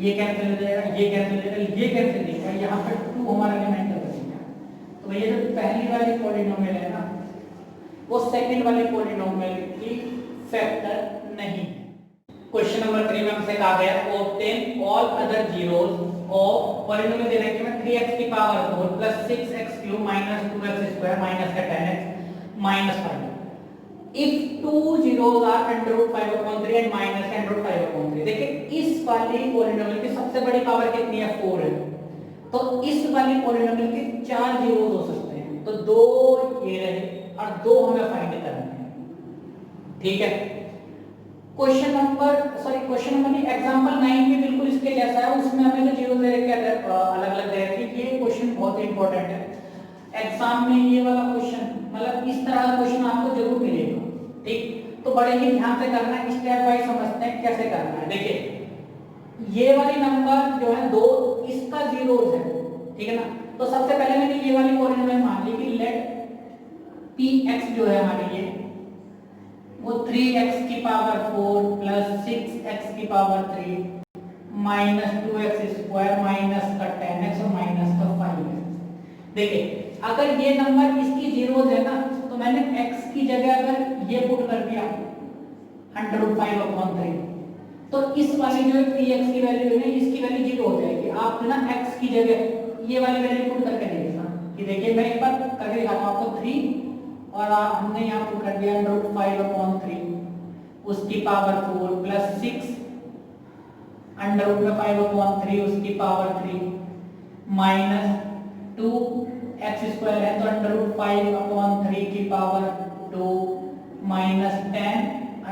ये कैंसिल हो जाएगा, ये कैंसिल हो जाएगा, ये कैंसिल नहीं होगा, यहाँ पे 2 हमारा एलिमेंट बचेगा। तो ये जो पहली वाली पॉलिनोमियल है ना, वो सेकंड वाले पॉलिनोमियल की फैक्टर नहीं है। क्वेश्चन नंबर 3 में हमसे कहा गया obtain all other zeros of polynomial दे रखे हैं 3x की power 4 plus 6x cube minus 2x square minus का 10x minus 5 if two zeros are under root 5 upon 3 and minus under root 5 upon 3। देखिए इस वाली पॉलिनोमियल की सबसे बड़ी पावर कितनी है 4 है, तो इस वाली पॉलिनोमियल के 4 जीरोस हो सकते हैं, तो 2 ये रहे और 2 हमें फाइंड करने हैं। ठीक है, क्वेश्चन नंबर नहीं, एग्जांपल 9 भी बिल्कुल इसके जैसा है, उसमें हमें जो जीरो दे रखे अलग अलग दे रखे, ये क्वेश्चन बहुत इंपॉर्टेंट है एग्जाम में, ये वाला क्वेश्चन मतलब इस तरह का क्वेश्चन आपको जरूर मिलेगा। ठीक, तो बड़े ही ध्यान से करना है, स्टेप बाय समझते हैं कैसे करना है। देखिए ये वाली नंबर जो है 2 इसका जीरोस है, ठीक है ना, तो सबसे पहले मैंने ये वाली पॉलिनोमियल मान ली कि लेट px जो है हमारी ये वो 3x की पावर 4 प्लस 6x की power 3 minus 2x square minus का 10x और माइनस का 5x। देखिए अगर ये नंबर इसकी जीरोस है ना, तो मैंने x की जगह अगर ये पुट कर दिया अंडर रूट 5 अपॉन 3, तो इस वाली जो है px की वैल्यू है इसकी वैल्यू जीरो हो जाएगी। आप ना x की जगह ये वाली वैल्यू पुट करके देखना कि देखिए मैं एक बार करके दिखाता हूं आपको 3 और हमने यहाँ पुट कर दिया अंडर रूट 5 अपॉन 3 उसकी पावर 4 प्लस 6 अंडर रूट में 5 अपॉन 3 उसकी पावर 3 माइनस 2 एक्स स्क्वायर है तो अंडर रूट 5 अपॉन 3 की power 2 minus 10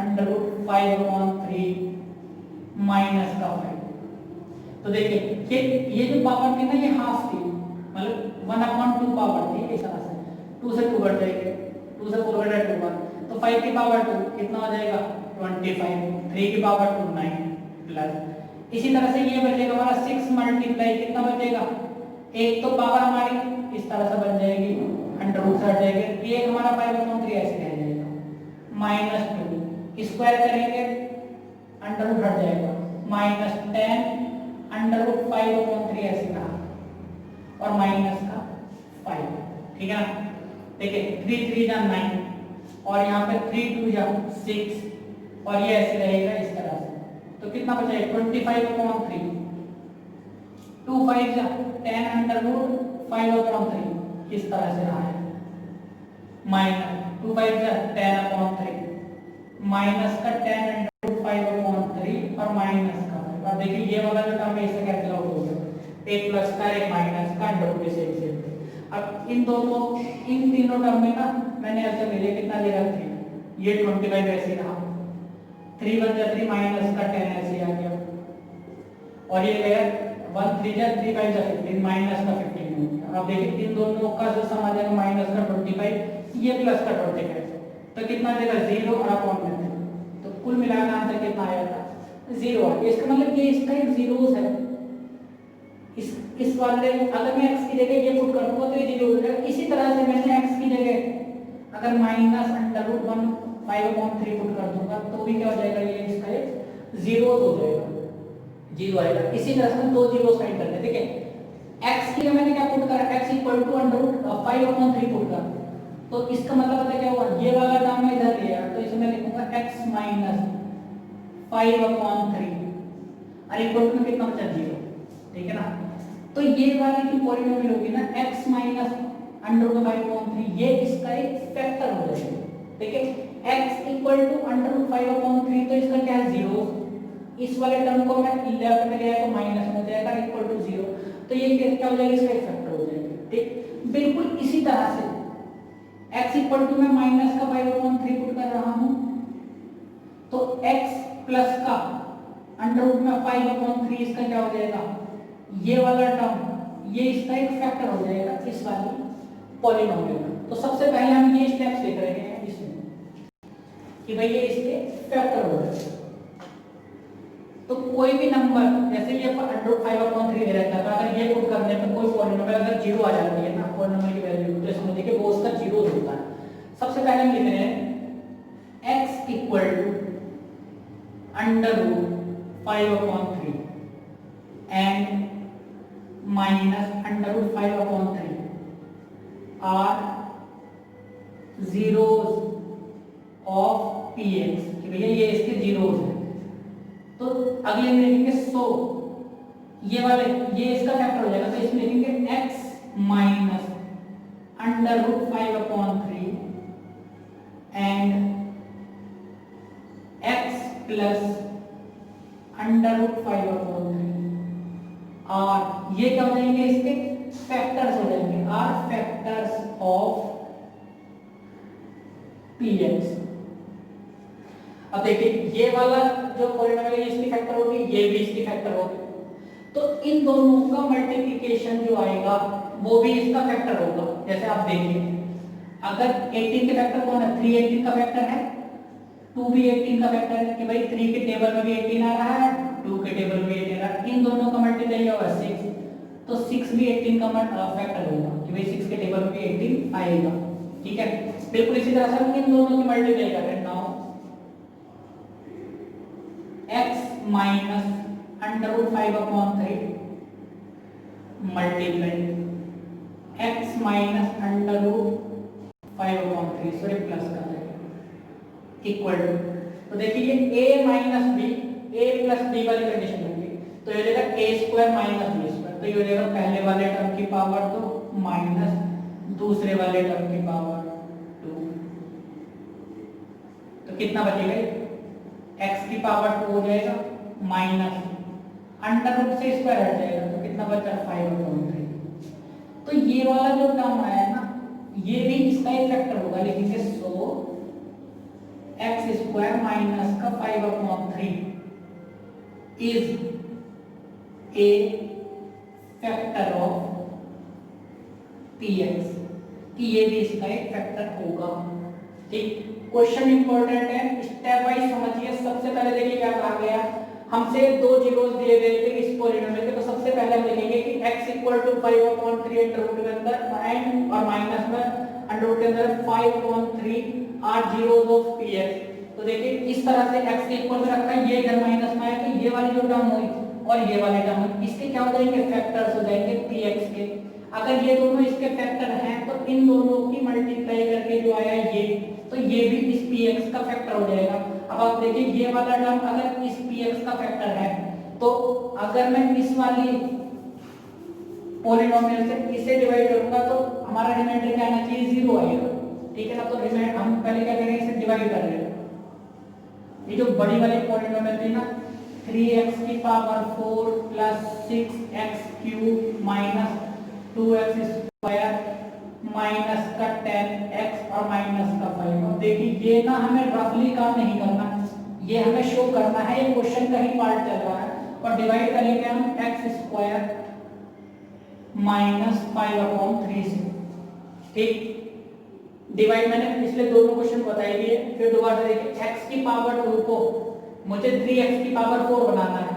under root 5 upon 3 minus का 5। तो देखिए ये जो पावर थी ना ये हाफ थी, मतलब 1 अपॉन 2 पावर थी, इस तरह से 2 से 2 बढ़ जाएगी, 2 से 4 घटा 2 बार, तो 5 की पावर 2 कितना हो जाएगा 25, 3 की पावर 2 9 प्लस इसी तरह से ये बचेगा हमारा 6 मल्टीप्लाई कितना बचेगा, एक तो पावर हमारी इस तरह से बन जाएगी अंडर रूट से हट जाएगी, ये हमारा 5 अपॉन 3 ऐसे रह जाएगा माइनस 2 स्क्वायर करेंगे अंडर रूट हट जाएगा माइनस 10 अंडर रूट 5 अपॉन 3 ऐसे रहा और माइनस का 5। ठीक है ना, देखिए 3 3 जा 9 और यहाँ पे 3 2 जा 6 और ये ऐसे रहेगा इस तरह से, तो कितना बचेगा 25 अपॉन 3 2 5 जा 10 अंडर रूट 5 अपॉन 3 इस तरह से रहा है माइनस 2 5 जा 10 अपॉन 3 माइनस का 10 अंडर रूट 5 अपॉन 3 और माइनस का 5। अब देखिए ये वाला जो टर्म है इससे कैंसिल आउट हो गया, एक प्लस का एक माइनस का अंडर रूट से। अब इन तीनों टर्म में ना मैंने ऐसे ले लिया कितना ले रहा 3, ये 25 ऐसे रहा 3 1 जा 3 माइनस का 10 ऐसे आ गया और ये गया 1 3 जा 3 5 जा 15 माइनस का 15 हो गया। अब देखिए इन दोनों का जो सम आ जाएगा माइनस का 25 ये प्लस का 25 तो कितना देगा 0 और अपॉन में, तो कुल मिलाकर आंसर कितना आएगा 0 आ गया। इसका मतलब ये इसका एक जीरोस है, इस वाले अगर मैं x की जगह ये पुट कर दूंगा तो ये जीरो हो जाएगा। इसी तरह से मैंने x की जगह अगर minus under root 1 5 upon 3 put कर दूंगा तो भी क्या हो जाएगा, ये इसका एक जीरो हो जाएगा, जीरो आएगा। इसी तरह से दो जीरो फाइंड करते हैं। ठीक है, x की मैंने क्या पुट करा, x equal to under root 5 upon 3 put कर तो इसका मतलब पता क्या हुआ, ये वाला टर्म मैं इधर लिया तो इसमें लिखूंगा x माइनस 5/3 और इक्वल टू कितना बचा 0, ठीक है ना। तो ये वाली जो पॉलिनोमियल होगी ना x माइनस √5/3 ये इसका एक फैक्टर हो जाएगा, ठीक है। x इक्वल टू √5/3 तो इसका क्या है 0, इस वाले टर्म को मैं लेफ्ट में ले आया तो माइनस में हो जाएगा इक्वल टू 0, तो ये क्या हो जाएगा, इसका एक फैक्टर हो जाएगा, ठीक। बिल्कुल इसी तरह से x इक्वल टू मैं माइनस का 5/3 पुट कर रहा हूं तो x प्लस का अंडर में 5/3 इसका क्या हो जाएगा, ये वाला टर्म ये इसका एक फैक्टर हो जाएगा इस वाली पॉलिनोमियल में। तो सबसे पहले हम ये स्टेप्स देख रहे हैं इसमें कि भाई ये इसके फैक्टर हो रहे हैं। तो कोई भी नंबर जैसे ये √5/3 दे रखा है, अगर ये पुट करने पे कोई पॉलिनोमियल अगर 0 आ जाती है ना पॉलिनोमियल की वैल्यू, तो समझिए कि वो उसका 0 होता है। सबसे पहले हम लिख रहे हैं x equal to √5/3 and minus √5/3 are zeros of px, कि भैया ये इसके जीरोस हैं। तो अगले में लिखेंगे सो ये वाले ये इसका फैक्टर हो जाएगा, तो इसमें लिखेंगे x minus √5/3 and x plus √5/3 और ये क्या हो जाएंगे, इसके फैक्टर्स हो जाएंगे, आर फैक्टर्स ऑफ px। अब देखिए ये वाला जो पॉलिनोमियल है इसकी फैक्टर होगी, ये भी इसकी फैक्टर होगी, तो इन दोनों का मल्टीप्लिकेशन जो आएगा वो भी इसका फैक्टर होगा। जैसे आप देखिए अगर 18 के फैक्टर कौन है, 3 18 का फैक्टर है, 2 भी 18 का फैक्टर है कि भाई 3 के टेबल में भी 18 आ रहा है, 2 के टेबल में भी 18 आ रहा है, इन दोनों का मल्टीप्लाई होगा 6, तो 6 भी 18 का फैक्टर होगा कि भाई 6 के टेबल में भी 18 आएगा, ठीक है। बिल्कुल इसी तरह से हम इन दोनों की मल्टीप्लाई कर रहे हैं। Now x minus √5/3 multiply x minus √5/3 sorry plus कर देंगे इक्वल टू, तो देखिए ये a minus b a plus b वाली कंडीशन होगी, तो ये हो जाएगा a square minus b square, तो ये हो जाएगा पहले वाले टर्म की पावर 2 माइनस दूसरे वाले टर्म की पावर 2, तो कितना बचेगा, x की पावर 2 हो जाएगा माइनस अंडर रूट से स्क्वायर हट जाएगा, तो कितना बचा 5/3। तो ये वाला जो टर्म आया ना ये भी इसका एक फैक्टर होगा, लिखेंगे सो x स्क्वायर माइनस का 5/3 is a factor of px, कि ये भी इसका एक फैक्टर होगा, ठीक। क्वेश्चन इंपॉर्टेंट है, स्टेप वाइज समझिए। सबसे पहले देखिए क्या कहा गया, हमसे दो जीरोस दिए गए थे इस पॉलिनोमियल के, तो सबसे पहले हम लिखेंगे कि x equal to 5/3 under root के अंदर एंड और माइनस में अंडर रूट के अंदर 5/3 आर जीरोस ऑफ px। तो देखिए इस तरह से x के इक्वल में रखा है, ये इधर माइनस में आया, तो ये वाली जो टर्म हुई और ये वाले टर्म इसके क्या हो जाएंगे, फैक्टर्स हो जाएंगे px के। अगर ये दोनों इसके फैक्टर हैं तो इन दोनों की मल्टीप्लाई करके जो आया ये, तो ये भी इस px का फैक्टर हो जाएगा। अब आप देखिए ये वाला टर्म अगर इस px का फैक्टर है, तो अगर मैं इस वाली पॉलिनोमियल से इसे डिवाइड करूंगा तो हमारा रिमाइंडर क्या आना चाहिए, 0 आएगा, ठीक है ना। तो रिमाइंडर हम पहले क्या करेंगे, इसे डिवाइड कर रहे हैं। ये जो बड़ी वाली पॉलिनोमियल थी ना 3x की power 4 plus 6x cube minus 2x square minus का 10x और माइनस का 5। और देखिए ये ना हमें रफली काम नहीं करना, ये हमें शो करना है, ये क्वेश्चन का ही पार्ट चल रहा है। और डिवाइड करेंगे हम x स्क्वायर माइनस 5/3 से, ठीक। डिवाइड मैंने पिछले दोनों क्वेश्चन बताए दिए, फिर दोबारा देखिए x की पावर 2 को मुझे 3x की पावर 4 बनाना है,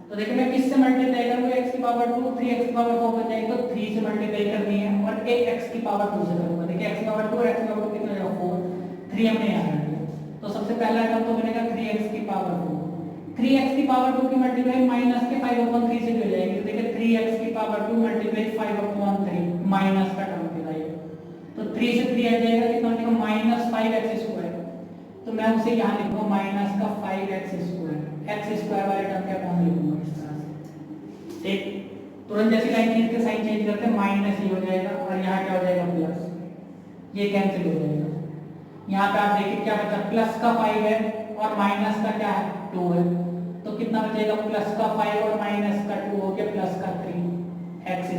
तो देखिए मैं किससे मल्टीप्लाई करूंगा, x की पावर 2 3x की पावर 4 बन जाएगी, तो 3 से मल्टीप्लाई करनी है और एक x की पावर 2 से करूंगा। देखिए x की पावर 2 और x की पावर 2 कितना हो जाएगा 4, 3 हमने यहां रख दिया, तो सबसे पहला टर्म तो बनेगा 3x की पावर 2, 3x की पावर 2 की मल्टीप्लाई माइनस के 5/3 से हो जाएगी, तो देखिए 3x की पावर 2 मल्टीप्लाई 5/3 माइनस का टर्म मिलेगा। तो 3 से 3 हट जाएगा, कितना हो जाएगा माइनस 5x²। तो मैं उसे यहाँ लिखूंगा माइनस का 5x², x² वाले टर्म क्या कॉमन लिखूंगा इस तरह से। ठीक, तुरंत जैसे लाइन चेंज के साइन चेंज करते हैं माइनस ही हो जाएगा और यहाँ क्या हो जाएगा प्लस, ये कैंसिल हो जाएगा। यहाँ पे आप देखिए क्या बचा, प्लस का 5 है और माइनस का क्या है 2 है, तो कितना बचेगा प्लस का 5 और माइनस का 2 हो गया प्लस का 3x²।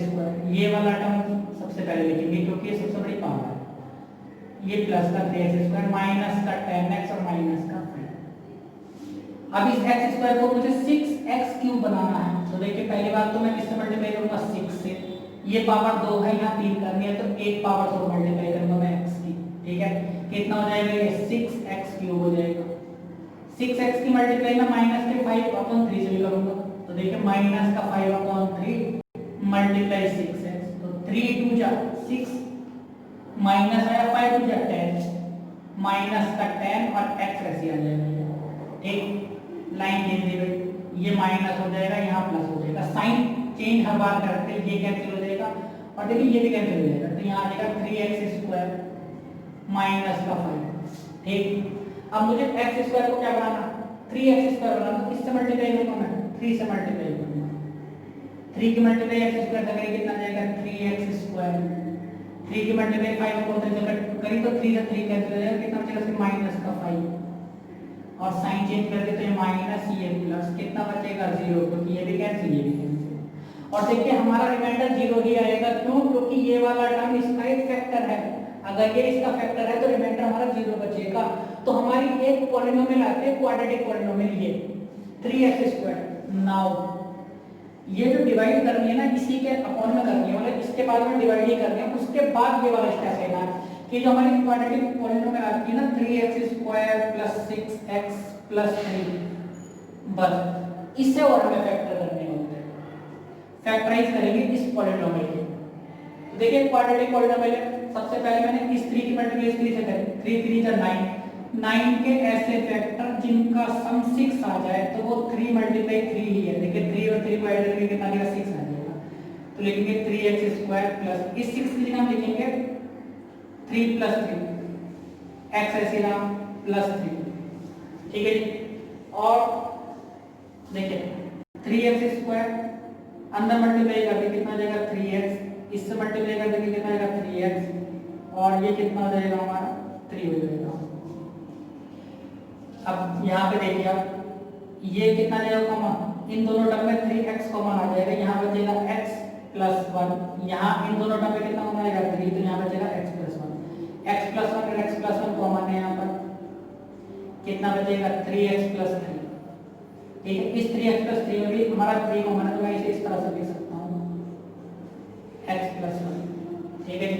ये वाला टर्म सबसे पहले लिखेंगे क्योंकि ये सबसे बड़ी पावर है। ये प्लस का 3x² माइनस का 10x और माइनस का 5। अब इस x² को मुझे 6x³ बनाना है, तो देखिए पहली बात तो मैं किससे मल्टीप्लाई करूंगा 6 से, ये पावर 2 है यहाँ 3 करनी है तो एक पावर से मल्टीप्लाई करूंगा मैं x की। ठीक है, कितना हो जाएगा ये 6x³ हो जाएगा। 6x की मल्टीप्लाई में माइनस के 5/3 से भी करूंगा, तो देखिए माइनस का 5/3 मल्टीप्लाई 6x, तो 3 2 जा 6 माइनस आया 5 2 जा 10 माइनस का 10 और x ऐसे आ जाएगा। ठीक, लाइन चेंज हो गई, ये माइनस हो जाएगा यहाँ प्लस हो जाएगा, साइन चेंज हर बार करते हैं, ये कैंसिल हो जाएगा और देखिए ये भी कैंसिल हो जाएगा, तो यहाँ आ जाएगा 3x² माइनस का 5। ठीक, अब मुझे x² को क्या बनाना, 3x² बनाना, तो किससे मल्टीप्लाई करूंगा मैं 3 से मल्टीप्लाई करूंगा। 3 की मल्टीप्लाई x² से करें कितना जाएगा 3x², 3 की मल्टीप्लाई 5/3 से करें तो 3 से 3 कैंसिल हो जाएगा, कितना बचेगा सिर्फ माइनस का 5 और साइन चेंज कर देते हैं माइनस ये प्लस, कितना बचेगा 0 क्योंकि ये भी कैंसिल ये भी कैंसिल। और देखिए हमारा रिमाइंडर 0 ही आएगा, क्यों, क्योंकि ये वाला टर्म इसका एक फैक्टर है, अगर ये इसका फैक्टर है तो रिमाइंडर हमारा 0 बचेगा। तो हमारी एक पॉलिनोमियल आती है क्वाड्रेटिक पॉलिनोमियल, ये 3x²। नाउ ये जो डिवाइड करनी है ना इसी के अपॉन में करनी है, मतलब इसके बाद में डिवाइड ही करनी है, उसके बाद ये वाला स्टेप लेना है कि जो हमारी क्वाड्रेटिक पॉलिनोमियल आती है ना 3x² + 6x + 3, बस इससे और हमें फैक्टर करने होते हैं, फैक्टराइज करेंगे इस पॉलिनोमियल के। तो देखिए क्वाड्रेटिक पॉलिनोमियल है, सबसे पहले मैंने इस 3 की मल्टीप्लाई इस 3 से करी, 3 3 जा 9, 9 के ऐसे फैक्टर जिनका सम 6 आ जाए तो वो 3 × 3 ही है। देखिए 3 और 3 को ऐड करके कितना आएगा 6 आ जाएगा, तो लिखेंगे 3x² प्लस इस 6 की जगह हम लिखेंगे 3 + 3 x ऐसे रहा +3। ठीक है जी, और देखिए 3x² अंदर मल्टीप्लाई करके कितना आ जाएगा 3x, इससे मल्टीप्लाई करके कितना आएगा 3x और ये कितना हो जाएगा हमारा 3 हो जाएगा। अब यहाँ पे देखिए आप ये कितना जाएगा कॉमन, इन दोनों टर्म में 3x कॉमन आ जाएगा, यहाँ बचेगा x + 1, यहाँ इन दोनों टर्म में कितना कॉमन आएगा 3, तो यहाँ बचेगा x + 1, x + 1 और x + 1 कॉमन है, यहाँ पर कितना बचेगा 3x + 3। ठीक है, इस 3x + 3 में भी हमारा 3 कॉमन है, तो मैं इसे इस तरह से लिख सकता हूँ x + 1। ठीक है जी,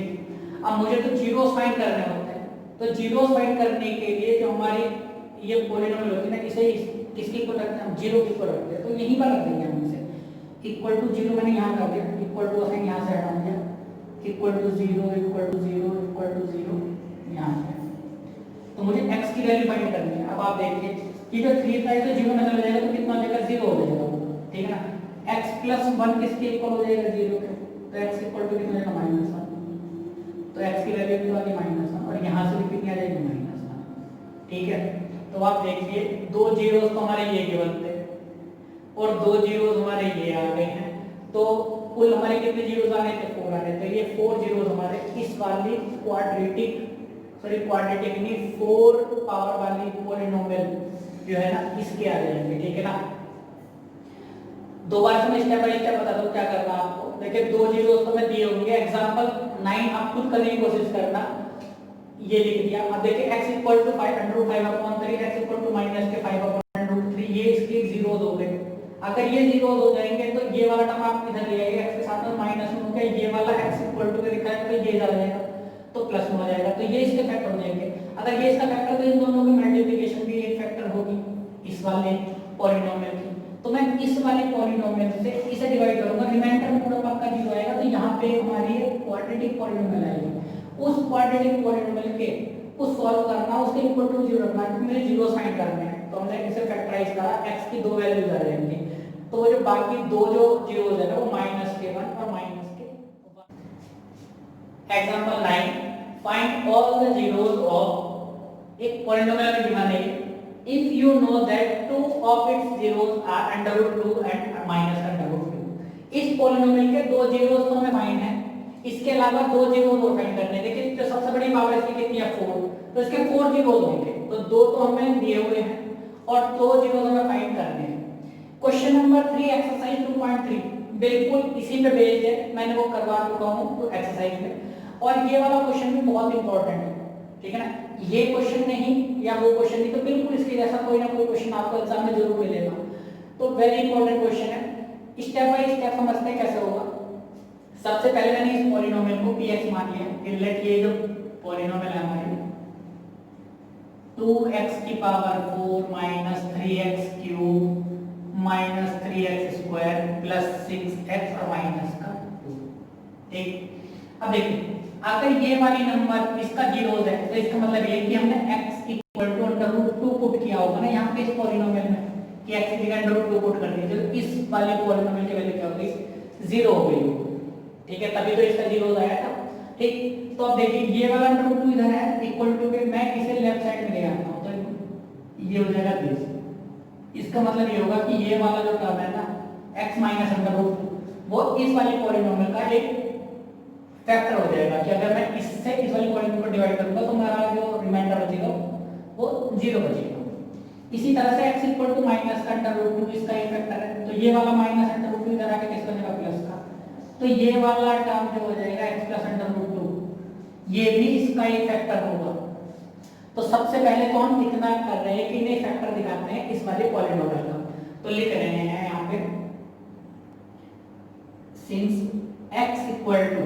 अब मुझे तो जीरो फाइंड करने होते हैं, तो जीरो फाइंड करने के लिए जो हमारी ये पॉलिनोमियल होती है ना, इसे किसके इक्वल रखते हैं हम, 0 के इक्वल रखते हैं, तो यहीं पर रख देंगे हम इसे इक्वल टू 0, मैंने यहाँ कर दिया, इक्वल टू असाइन यहाँ से हटा दिया, equal to 0 equal to 0 equal to 0 यहाँ पे। तो मुझे x की वैल्यू फाइंड करनी है। अब आप देखिए कि जो 3 था तो 0 में चला जाएगा, तो कितना हो जाएगा 0 हो जाएगा। ठीक है ना, x + 1 किसके इक्वल हो जाएगा 0 के, तो x इक्वल टू कितना हो जाएगा -1, तो x की वैल्यू कितना आ गई -1 और यहाँ से भी कितनी आ जाएगी -1। ठीक है, तो आप देखिए 2 जीरोस तो हमारे ये गिवन थे और 2 जीरोस हमारे ये आ गए हैं, तो कुल हमारे कितने जीरोस आ गए थे 4 आ गए, तो ये 4 जीरोस हमारे इस वाली क्वाड्रेटिक नहीं 4 पावर वाली पॉलिनोमियल जो है ना इसके आ जाएंगे। ठीक है ना, दो बार से मैं स्टेप बाय स्टेप बता दूं क्या करना आपको। देखिए 2 जीरोस तो मैं दिए होंगे, एग्जांपल 9 आप खुद करने की कोशिश करना, ये लिख दिया। अब देखिए x = 5/5/3 x = -5/3, ये इसके जीरोस हो गए। अगर ये जीरोस हो जाएंगे तो ये वाला टर्म आप इधर ले आइए, x के साथ में माइनस में हो गया, ये वाला x = के लिखा है तो ये आ जाएगा, तो प्लस में हो जाएगा, तो ये इसके फैक्टर हो जाएंगे। अगर ये इसका फैक्टर तो इन दोनों की मल्टीप्लिकेशन भी एक फैक्टर होगी इस वाले पॉलिनोमियल की, तो मैं इस वाले पॉलिनोमियल से इसे डिवाइड करूंगा, रिमाइंडर पूरा पक्का 0 आएगा, तो यहाँ पे हमारी क्वाड्रेटिक पॉलिनोमियल आएगी। उस क्वाड्रेटिक पॉलिनोमियल के को सॉल्व करना, उसके इक्वल टू 0 रखना, क्योंकि मुझे जीरो फाइंड करने हैं, तो हमने इसे फैक्टराइज करा, x की 2 वैल्यूज आ जाएंगी, तो जो बाकी दो जो जीरोस है ना वो -1 और -1। Example 9 find all the zeros of एक पॉलिनोमियल में गिवन है if you know that two of its zeros are √2 and -√2। इस पॉलिनोमियल के दो जीरोस तो हमें फाइंड है, इसके अलावा दो जीरोस और फाइंड करने हैं। देखिए जो सबसे बड़ी पावर इसकी कितनी है 4, तो इसके 4 जीरोस होंगे, तो दो तो हमें दिए हुए हैं और दो जीरोस हमें फाइंड करने हैं। क्वेश्चन नंबर 3 एक्सरसाइज 2.3 बिल्कुल इसी पे बेस्ड है, मैंने वो करवा चुका हूं तो एक्सरसाइज में, और ये वाला क्वेश्चन भी बहुत इंपॉर्टेंट है, ठीक है ना। ये क्वेश्चन नहीं या वो क्वेश्चन नहीं, तो बिल्कुल इसके जैसा कोई ना कोई क्वेश्चन आपको एग्जाम में जरूर मिलेगा, तो वेरी इंपॉर्टेंट क्वेश्चन है। स्टेप बाय स्टेप समझते हैं कैसे होगा। सबसे पहले मैंने इस पॉलिनोमियल को px मान लिया, फिर लेट ये जो पॉलिनोमियल है हमारे 2x की power 4 minus 3x cube minus 3x square plus 6x और माइनस का 2, ठीक। अब देखिए अगर ये वाली नंबर इसका जीरोस है तो इसका मतलब ये कि हमने x इक्वल टू √2 पुट किया होगा ना यहाँ पे इस पॉलिनोमियल में, कि x की जगह √2 पुट कर दिया, तो इस वाले पॉलिनोमियल की वैल्यू क्या होगी 0 हो गई, ठीक है, तभी तो इसका जीरोस आया था, ठीक। तो अब देखिए ये वाला √2 इधर है इक्वल टू के मैं इसे लेफ्ट साइड में ले आता हूं तो ये हो जाएगा दिस। इसका मतलब ये होगा कि ये वाला जो टर्म है ना x माइनस √2 वो इस वाली पॉलिनोमियल का एक फैक्टर हो जाएगा, कि अगर मैं इससे इस वाली पॉलिनोमियल को डिवाइड करूंगा तो मेरा जो रिमाइंडर बचेगा वो 0 बचेगा। इसी तरह से x इक्वल टू माइनस का √2 इसका एक फैक्टर है, तो ये वाला माइनस √2 इधर आके किस बनेगा प्लस का, तो ये वाला टर्म जो हो जाएगा x प्लस √2 ये भी इसका एक फैक्टर होगा। तो सबसे पहले तो हम इतना कर रहे हैं कि इन्हें फैक्टर दिखाते हैं इस वाले पॉलिनोमियल का, तो लिख रहे हैं यहाँ पे since x equal to,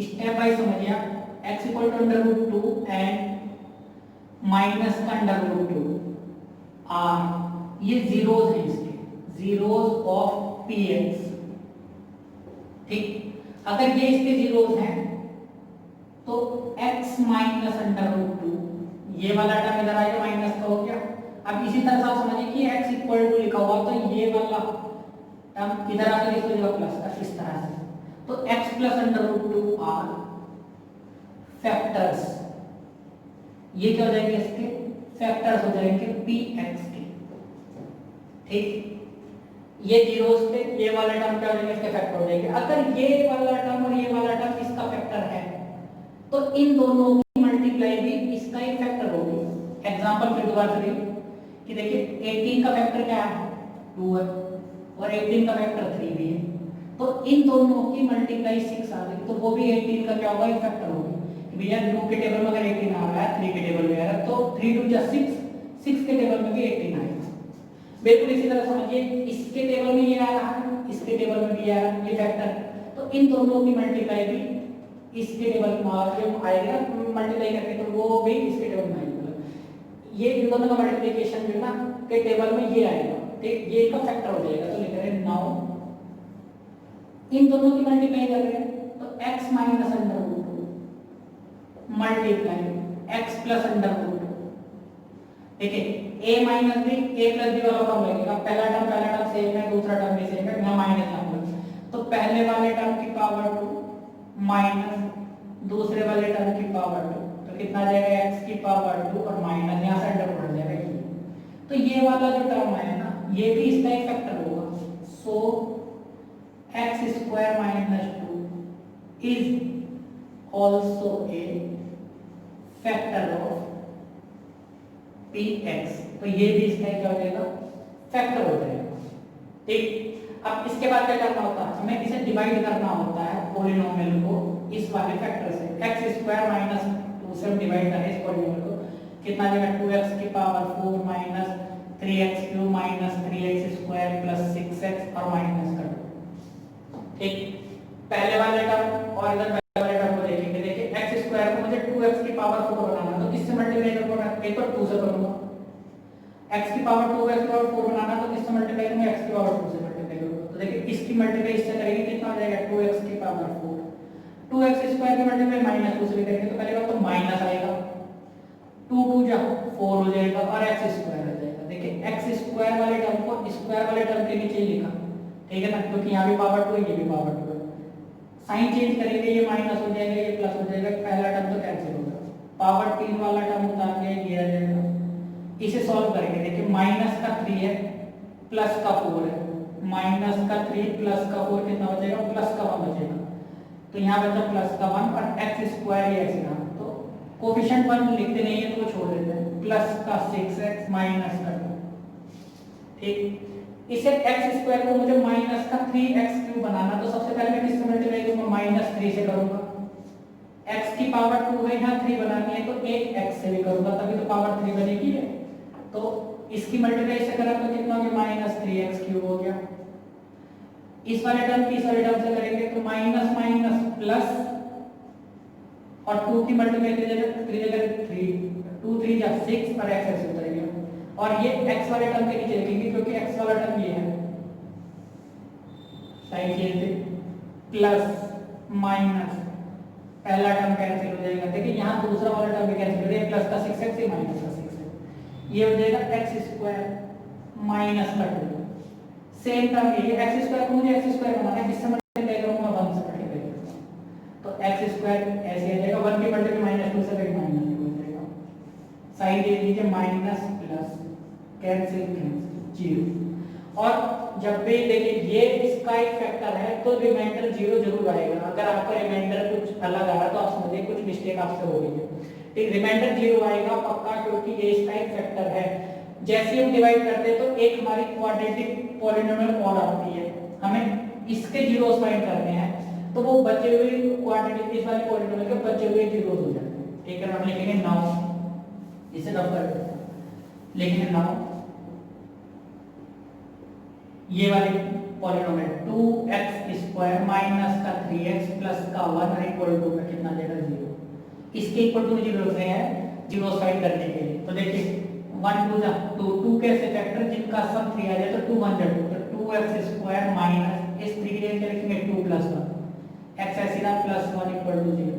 step by समझिए, x equal to √2 and minus का √2 आर ये जीरोस हैं, इसके जीरोस ऑफ px, ठीक। अगर ये इसके जीरोस हैं तो x माइनस √2 ये वाला टर्म इधर आएगा माइनस का हो गया। अब इसी तरह से आप समझिए कि x इक्वल टू लिखा हुआ तो ये वाला टर्म इधर आकर लिख दीजिएगा प्लस का, इस तरह से, तो x प्लस √2 आर फैक्टर्स, ये क्या हो जाएंगे इसके फैक्टर्स हो जाएंगे px के, ठीक। ये जीरोस थे, ये वाला टर्म क्या हो जाएगा इसके फैक्टर हो जाएंगे। अगर ये वाला टर्म और ये वाला टर्म इसका फैक्टर है तो इन दोनों की मल्टीप्लाई भी इसका एक फैक्टर होगी। एग्जांपल फिर दोबारा करिए कि देखिए 18 का फैक्टर क्या है 2 है और 18 का फैक्टर 3 भी है, तो इन दोनों की मल्टीप्लाई 6 आ गई, तो वो भी 18 का क्या होगा एक फैक्टर होगी। भैया 2 के टेबल में अगर 18 आ रहा है 3 के टेबल में आ रहा है तो 3 2 जा 6, 6 के टेबल में भी 18 आएगा। बिल्कुल इसी तरह समझिए इसके टेबल में ये आ रहा है, इसके टेबल में भी आ रहा है ये फैक्टर, तो इन दोनों की मल्टीप्लाई भी इसके टेबल में आएगा, मल्टीप्लाई करके तो वो भी इसके टेबल में आएगा। ये इन दोनों का मल्टीप्लिकेशन जो ना के टेबल में ये आएगा, ठीक, ये इसका फैक्टर हो जाएगा। तो लिख रहे हैं नाउ इन दोनों की मल्टीप्लाई कर रहे हैं तो x minus √2 multiply x plus √2, देखिए a minus b a plus b वाला फॉर्म लगेगा, पहला टर्म सेम है, दूसरा टर्म भी सेम है, यहाँ माइनस लगा, तो पहले वाले टर्म की पावर 2 माइनस दूसरे वाले टर्म की पावर 2, तो कितना आ जाएगा x की पावर 2 और माइनस यहाँ से अंडर बढ़ जाएगा ये, तो ये वाला जो टर्म है ना ये भी इसका एक फैक्टर होगा। सो x square minus 2 is also a factor of px, तो ये भी इसका क्या हो जाएगा फैक्टर हो जाएगा, ठीक। अब इसके बाद क्या करना होता है, हमें इसे डिवाइड करना होता है पॉलिनोमियल को इस वाले फैक्टर से, x स्क्वायर माइनस 2 से डिवाइड करें इस पॉलिनोमियल को, कितना देगा 2x की power 4 minus 3x cube minus 3x square plus 6x और माइनस का 2, ठीक। पहले वाले टर्म और इधर पहले वाले टर्म को देखेंगे, देखिए x स्क्वायर को मुझे 2x की पावर 4 बनाना है तो किससे मल्टीप्लाई करूंगा, एक तो 2 से करूंगा, x की पावर 2x की पावर 4 बनाना तो किससे मल्टीप्लाई करूंगा, x की पावर 2 से मल्टीप्लाई करूंगा, तो देखिए इसकी मल्टीप्लाई इससे करेंगे कितना हो जाएगा 2x की पावर 4, 2x स्क्वायर की मल्टीप्लाई माइनस 2 से करेंगे तो पहले बात तो माइनस आएगा, 2 2 जा 4 हो जाएगा और x स्क्वायर हो जाएगा। देखिए x स्क्वायर वाले टर्म को स्क्वायर वाले टर्म के नीचे लिखा, ठीक है ना, क्योंकि यहाँ भी पावर 2 है ये भी पावर 2 है, साइन चेंज करेंगे, ये माइनस हो जाएगा, ये प्लस हो जाएगा, पहला टर्म तो कैंसिल होगा, पावर 3 वाला टर्म उतार के ये आ जाएगा। इसे सॉल्व करेंगे, देखिए माइनस का 3 है प्लस का 4 है, माइनस का 3 प्लस का 4 कितना बचेगा, प्लस का 1 बचेगा, तो यहाँ बचा प्लस का 1 और एक्स स्क्वायर ही एक्स यहाँ, तो कोफिशिएंट 1 लिखते नहीं है तो वो छोड़ देते हैं, प्लस का 6x माइनस का 2, ठीक। इसे x स्क्वायर को मुझे माइनस का 3x³ बनाना, तो सबसे पहले मैं किससे मल्टीप्लाई करूंगा, -3 से करूंगा, x की पावर 2 है, यहाँ 3 बनानी है तो एक x से भी करूंगा तभी तो पावर 3 बनेगी है, तो इसकी मल्टीप्लाई से करा तो कितना हो गया, -3x³ हो गया। इस वाले टर्म की इस वाले टर्म से करेंगे तो माइनस माइनस प्लस, और 2 की मल्टीप्लाई 3 जगह 3, 2 3 जा 6 और x ऐसे उतर गया, और ये x वाले टर्म के नीचे लिखेंगे क्योंकि x वाला टर्म ये है, साइन चेंज प्लस माइनस, पहला टर्म कैंसिल हो जाएगा, देखिए यहाँ दूसरा वाला टर्म भी कैंसिल हो जाएगा, प्लस का 6x ये माइनस का 6x, ये हो जाएगा x स्क्वायर माइनस का 2, सेम टर्म ये x स्क्वायर को मुझे x स्क्वायर बनाना है, किससे मल्टीप्लाई करूंगा, 1 से मल्टीप्लाई करूंगा, तो x स्क्वायर ऐसे आ जाएगा, 1 की मल्टीप्लाई -2 से माइनस हो जाएगा, साइन दे दीजिए माइनस प्लस, कैंसिल 0, और जब भी देखिए ये इसका एक फैक्टर है तो रिमाइंडर 0 जरूर आएगा, अगर आपका रिमाइंडर कुछ अलग आ रहा तो आप समझिए कुछ मिस्टेक आपसे हो गई है, ठीक, रिमाइंडर 0 आएगा पक्का, क्योंकि ये इसका एक फैक्टर है। जैसे हम डिवाइड करते हैं तो एक हमारी क्वाड्रेटिक पॉलिनोमियल और आती है, हमें इसके जीरोस फाइंड करने हैं, तो वो बचे हुए क्वाड्रेटिक इस वाले पॉलिनोमियल के बचे हुए जीरोस हो जाते हैं, ठीक है। हम लिखेंगे नाउ, इसे रफ कर देते हैं, लिखेंगे नाउ ये वाली पॉलिनोमियल 2x स्क्वायर माइनस का 3x प्लस का 1 इक्वल टू में कितना देगा 0, इसके इक्वल टू 0 रखने हैं जीरो साइड करने के लिए, तो देखिए 1 2 जा 2, 2 कैसे फैक्टर जिनका सम 3 आ जाए तो 2 1 जा 2, तो 2x स्क्वायर माइनस इस 3 के लिए लिखेंगे 2 प्लस 1 x ऐसे ना plus 1 equal to 0,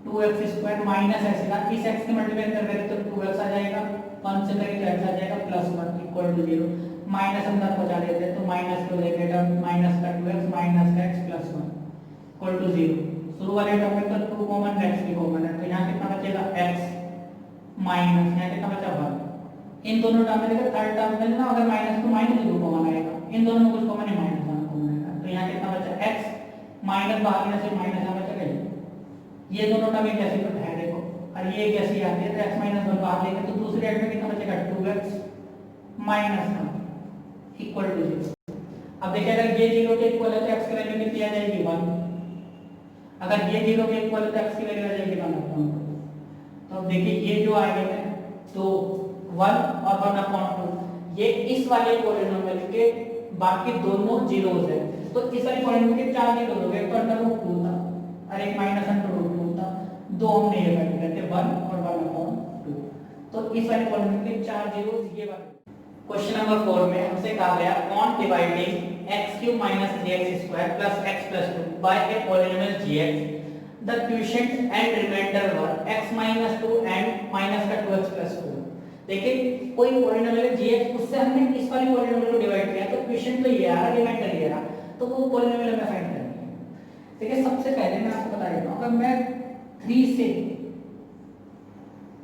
2x square minus ऐसे ना इस x के मल्टीप्लाई कर देंगे तो 2x आ जाएगा, 1 से करेंगे तो x आ जाएगा प्लस 1 इक्वल टू 0, माइनस अंदर पहुंचा देते हैं तो माइनस हो जाएगा टर्म माइनस का 2x माइनस का x प्लस 1 इक्वल टू 0, शुरू वाले टर्म में तो 2 कॉमन x भी कॉमन है, तो यहाँ कितना बचेगा x माइनस यहाँ कितना बचा 1, इन दोनों टर्म में देखो थर्ड टर्म में ना अगर माइनस तो माइनस 2 कॉमन आएगा, इन दोनों में कुछ कॉमन है माइनस 1 कॉमन आएगा, तो यहाँ कितना बचा x माइनस बाहर में से माइनस यहाँ बचा, ये दोनों टर्म एक ऐसे तो है देखो, और ये कैसी आती है तो x माइनस 1 बाहर लेंगे तो दूसरे एक्ट में कितना बचेगा 2x माइनस 1 इक्वल टू 0। अब देखिए अगर ये 0 के इक्वल है तो x की वैल्यू कितनी आ जाएगी 1, अगर ये 0 के इक्वल है तो x की वैल्यू आ जाएगी 1/2, तो अब देखिए ये जो आएगा है तो 1 और 1/2 ये इस वाले पॉलिनोमियल के बाकी दोनों जीरोस है, तो इस वाले पॉलिनोमियल के 4 जीरोस हो गए, एक √2 था और एक -√2 था, दो हमने ये वैल्यू लेते 1 और 1/2, तो इस वाले पॉलिनोमियल के 4 जीरोस ये वाले। क्वेश्चन नंबर 4 में हमसे कहा गया on dividing x³ - 3x² + x + 2 by a polynomial gx the quotient and remainder were x - 2 and -2x + 4। देखिए कोई पॉलिनोमियल है gx, उससे हमने इस वाली पॉलिनोमियल को डिवाइड किया तो क्वोशिएंट तो ये आ रहा, रिमाइंडर ये आ रहा, तो वो पॉलिनोमियल हमें फाइंड करनी है। देखिए सबसे पहले मैं आपको बता देता हूं, अगर मैं 3 से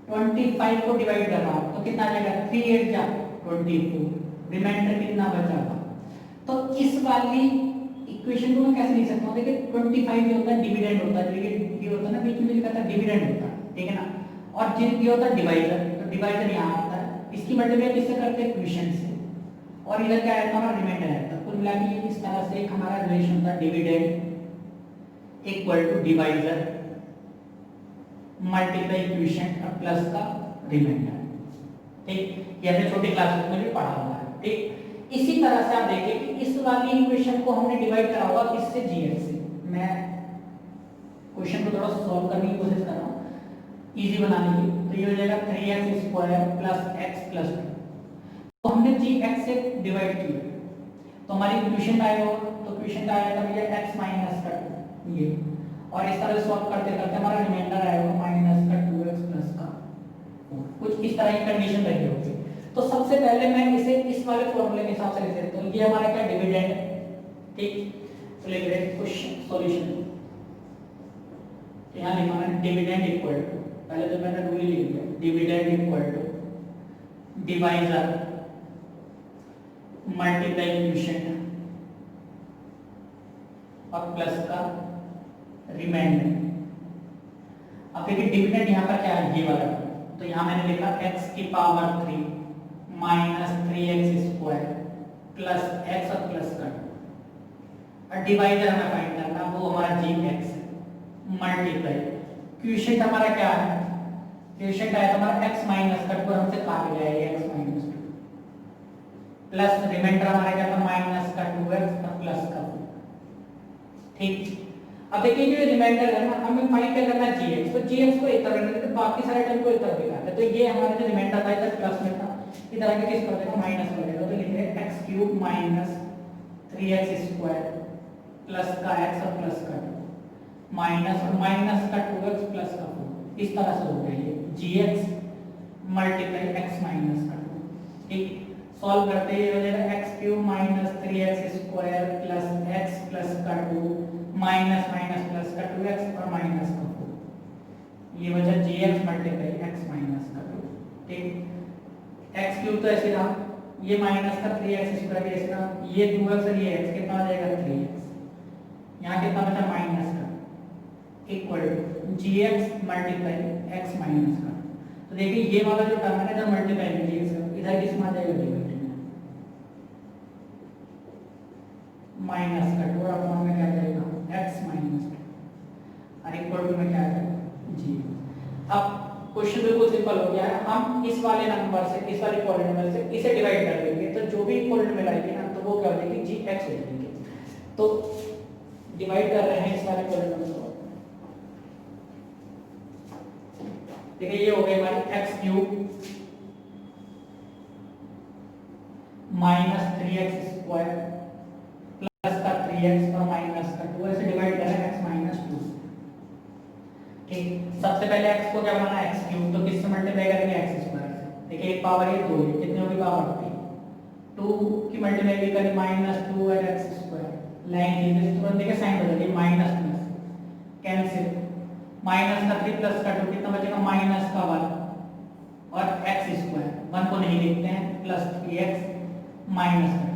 25 को डिवाइड कर रहा हूं तो कितना आ जाएगा 3 8 जा 24, रिमाइंडर कितना बचा, तो इस वाली इक्वेशन को मैं कैसे लिख सकता हूं, देखिए 25 ये होता है डिविडेंड होता है, ये होता है ना बीच में लिखा था डिविडेंड होता है, ठीक है ना, और ये होता है डिवाइजर, तो डिवाइजर यहां आता है, इसकी मल्टीप्लाई किससे करते हैं क्वोशिएंट से, और इधर क्या आता है हमारा रिमाइंडर आता है, कुल मिला के इस तरह से एक हमारा रिलेशन होता है dividend equal to divisor multiply quotient और प्लस का रिमाइंडर, ठीक, ये हमने छोटी क्लास में भी पढ़ा हुआ है, ठीक। इसी तरह से आप देखिए कि इस वाली इक्वेशन को हमने डिवाइड करा हुआ किससे gx से, मैं क्वेश्चन को थोड़ा सॉल्व करने की कोशिश कर रहा हूं इजी बनाने की, तो ये हो जाएगा 3x² + x + 2, तो हमने gx से डिवाइड किया तो हमारी क्वोशिएंट आएगा, तो क्वोशिएंट आएगा भैया x - 2 ये, और इस तरह सॉल्व करते करते हमारा रिमाइंडर आएगा -2x + का, कुछ इस तरह की कंडीशन रही होगी। तो सबसे पहले मैं इसे इस वाले फॉर्मूले के हिसाब से लिख देता हूं, ये हमारा क्या डिविडेंड है, ठीक, तो लिख रहे हैं क्वेश्चन सॉल्यूशन तो यहाँ लिखा मैंने डिविडेंड इक्वल टू, पहले तो मैंने रूल लिख दिया, dividend equal to divisor multiply quotient और प्लस का रिमाइंडर। अब देखिए डिविडेंड यहाँ पर क्या है, ये वाला, तो यहाँ मैंने लिखा x की power 3 minus 3x square plus x और प्लस का 2 और डिवाइजर हमें फाइंड करना, वो हमारा gx मल्टीप्लाई क्वोशिएंट हमारा क्या है, क्वोशिएंट है हमारा x माइनस का 2 हमसे काट गया है x माइनस 2 प्लस रिमाइंडर हमारा क्या था माइनस का 2x और प्लस का 4। ठीक, अब देखिए जो रिमाइंडर है ना, हमें फाइंड करना है gx, तो gx को एक तरफ रखना है, बाकी सारे टर्म को एक तरफ निकालना है। तो ये हमारा जो रिमाइंडर था इधर प्लस में था, इधर आके किस कर देगा माइनस कर देगा, तो लिख रहे x cube minus 3x square plus का x और प्लस का 2 माइनस और माइनस का 2x प्लस का 4। इस तरह से हो गया ये gx मल्टीप्लाई x माइनस का 2। ठीक, सॉल्व करते हैं, ये हो जाएगा x cube minus 3x square plus x plus का 2 माइनस माइनस प्लस का 2x और माइनस का 4। ये वजह gx मल्टीप्लाई x माइनस का 2। ठीक, x क्यूब तो ऐसे रहा, ये माइनस का 3x स्क्वायर ऐसे रहा, ये 2x और ये x कितना आ जाएगा 3x, यहाँ कितना बचा माइनस का equal to gx multiply x minus का। तो देखिए ये वाला जो टर्म है इधर मल्टीप्लाई में gx इधर किस में आ जाएगा डिवाइड में माइनस का 2 और अपॉन में क्या जाएगा x माइनस 2 और इक्वल टू में क्या आएगा g। अब क्वेश्चन बिल्कुल सिंपल हो गया है, हम इस वाले नंबर से इस वाले पॉलिनोमियल से इसे डिवाइड कर देंगे, तो जो भी पॉलिनोमियल आएगी ना तो वो क्या हो जाएगी gx हो जाएगी। तो डिवाइड कर रहे हैं इस वाले पॉलिनोमियल को, देखिए ये हो गई हमारी x cube minus 3x square plus का 3x और माइनस का 2 ऐसे डिवाइड कर रहे हैं x माइनस 2 से। ठीक, सबसे पहले x को क्या बनाना है x क्यूब, तो किससे मल्टीप्लाई करेंगे x स्क्वायर से। देखिए एक पावर ये 2 है, कितने होगी पावर 3, 2 की मल्टीप्लाई भी करें माइनस 2 और x स्क्वायर लाइन लीजिए, तुरंत देखिए साइन बदल गई माइनस प्लस कैंसिल, माइनस का 3 प्लस का 2 कितना बचेगा माइनस का 1 और x स्क्वायर 1 को नहीं लिखते हैं प्लस 3x माइनस का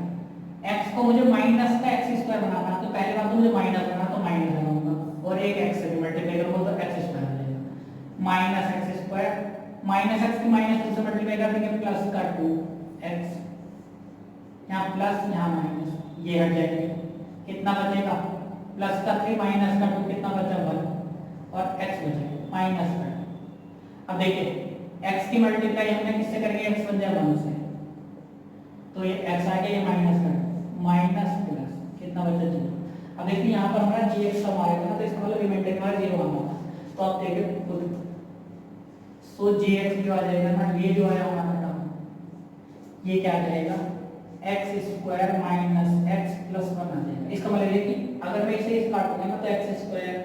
x को मुझे माइनस का x स्क्वायर बनाना है, तो पहले बात तो मुझे माइनस बनाना, तो माइनस बनाऊंगा और एक x से भी मल्टीप्लाई करूंगा तो x स्क्वायर आ जाएगा minus x square minus x की माइनस 2 से मल्टीप्लाई कर देंगे प्लस का 2x, यहाँ प्लस यहाँ माइनस ये हट जाएंगे, कितना बचेगा प्लस का 3 माइनस का 2 कितना बचा 1 और x बचेगा माइनस का। अब देखिए x की मल्टीप्लाई हमने किससे करेंगे x बन जाएगा 1 से, तो ये x आ गया, ये माइनस का माइनस प्लस कितना बचा 0। अब देखिए यहाँ पर हमारा gx का मान है ना, तो इसका मतलब रिमाइंडर हमारा 0 आना था, तो आप देखिए खुद, सो gx जो आ जाएगा ना, ये जो आया हमारा टर्म ये क्या आ जाएगा x square minus x plus 1 आ जाएगा। इसका मतलब ये कि अगर मैं इसे इस काटूंगा ना तो x square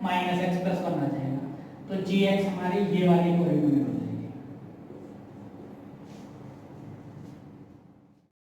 minus x plus 1 आ जाएगा, तो gx हमारी ये वाली पॉलिनोमियल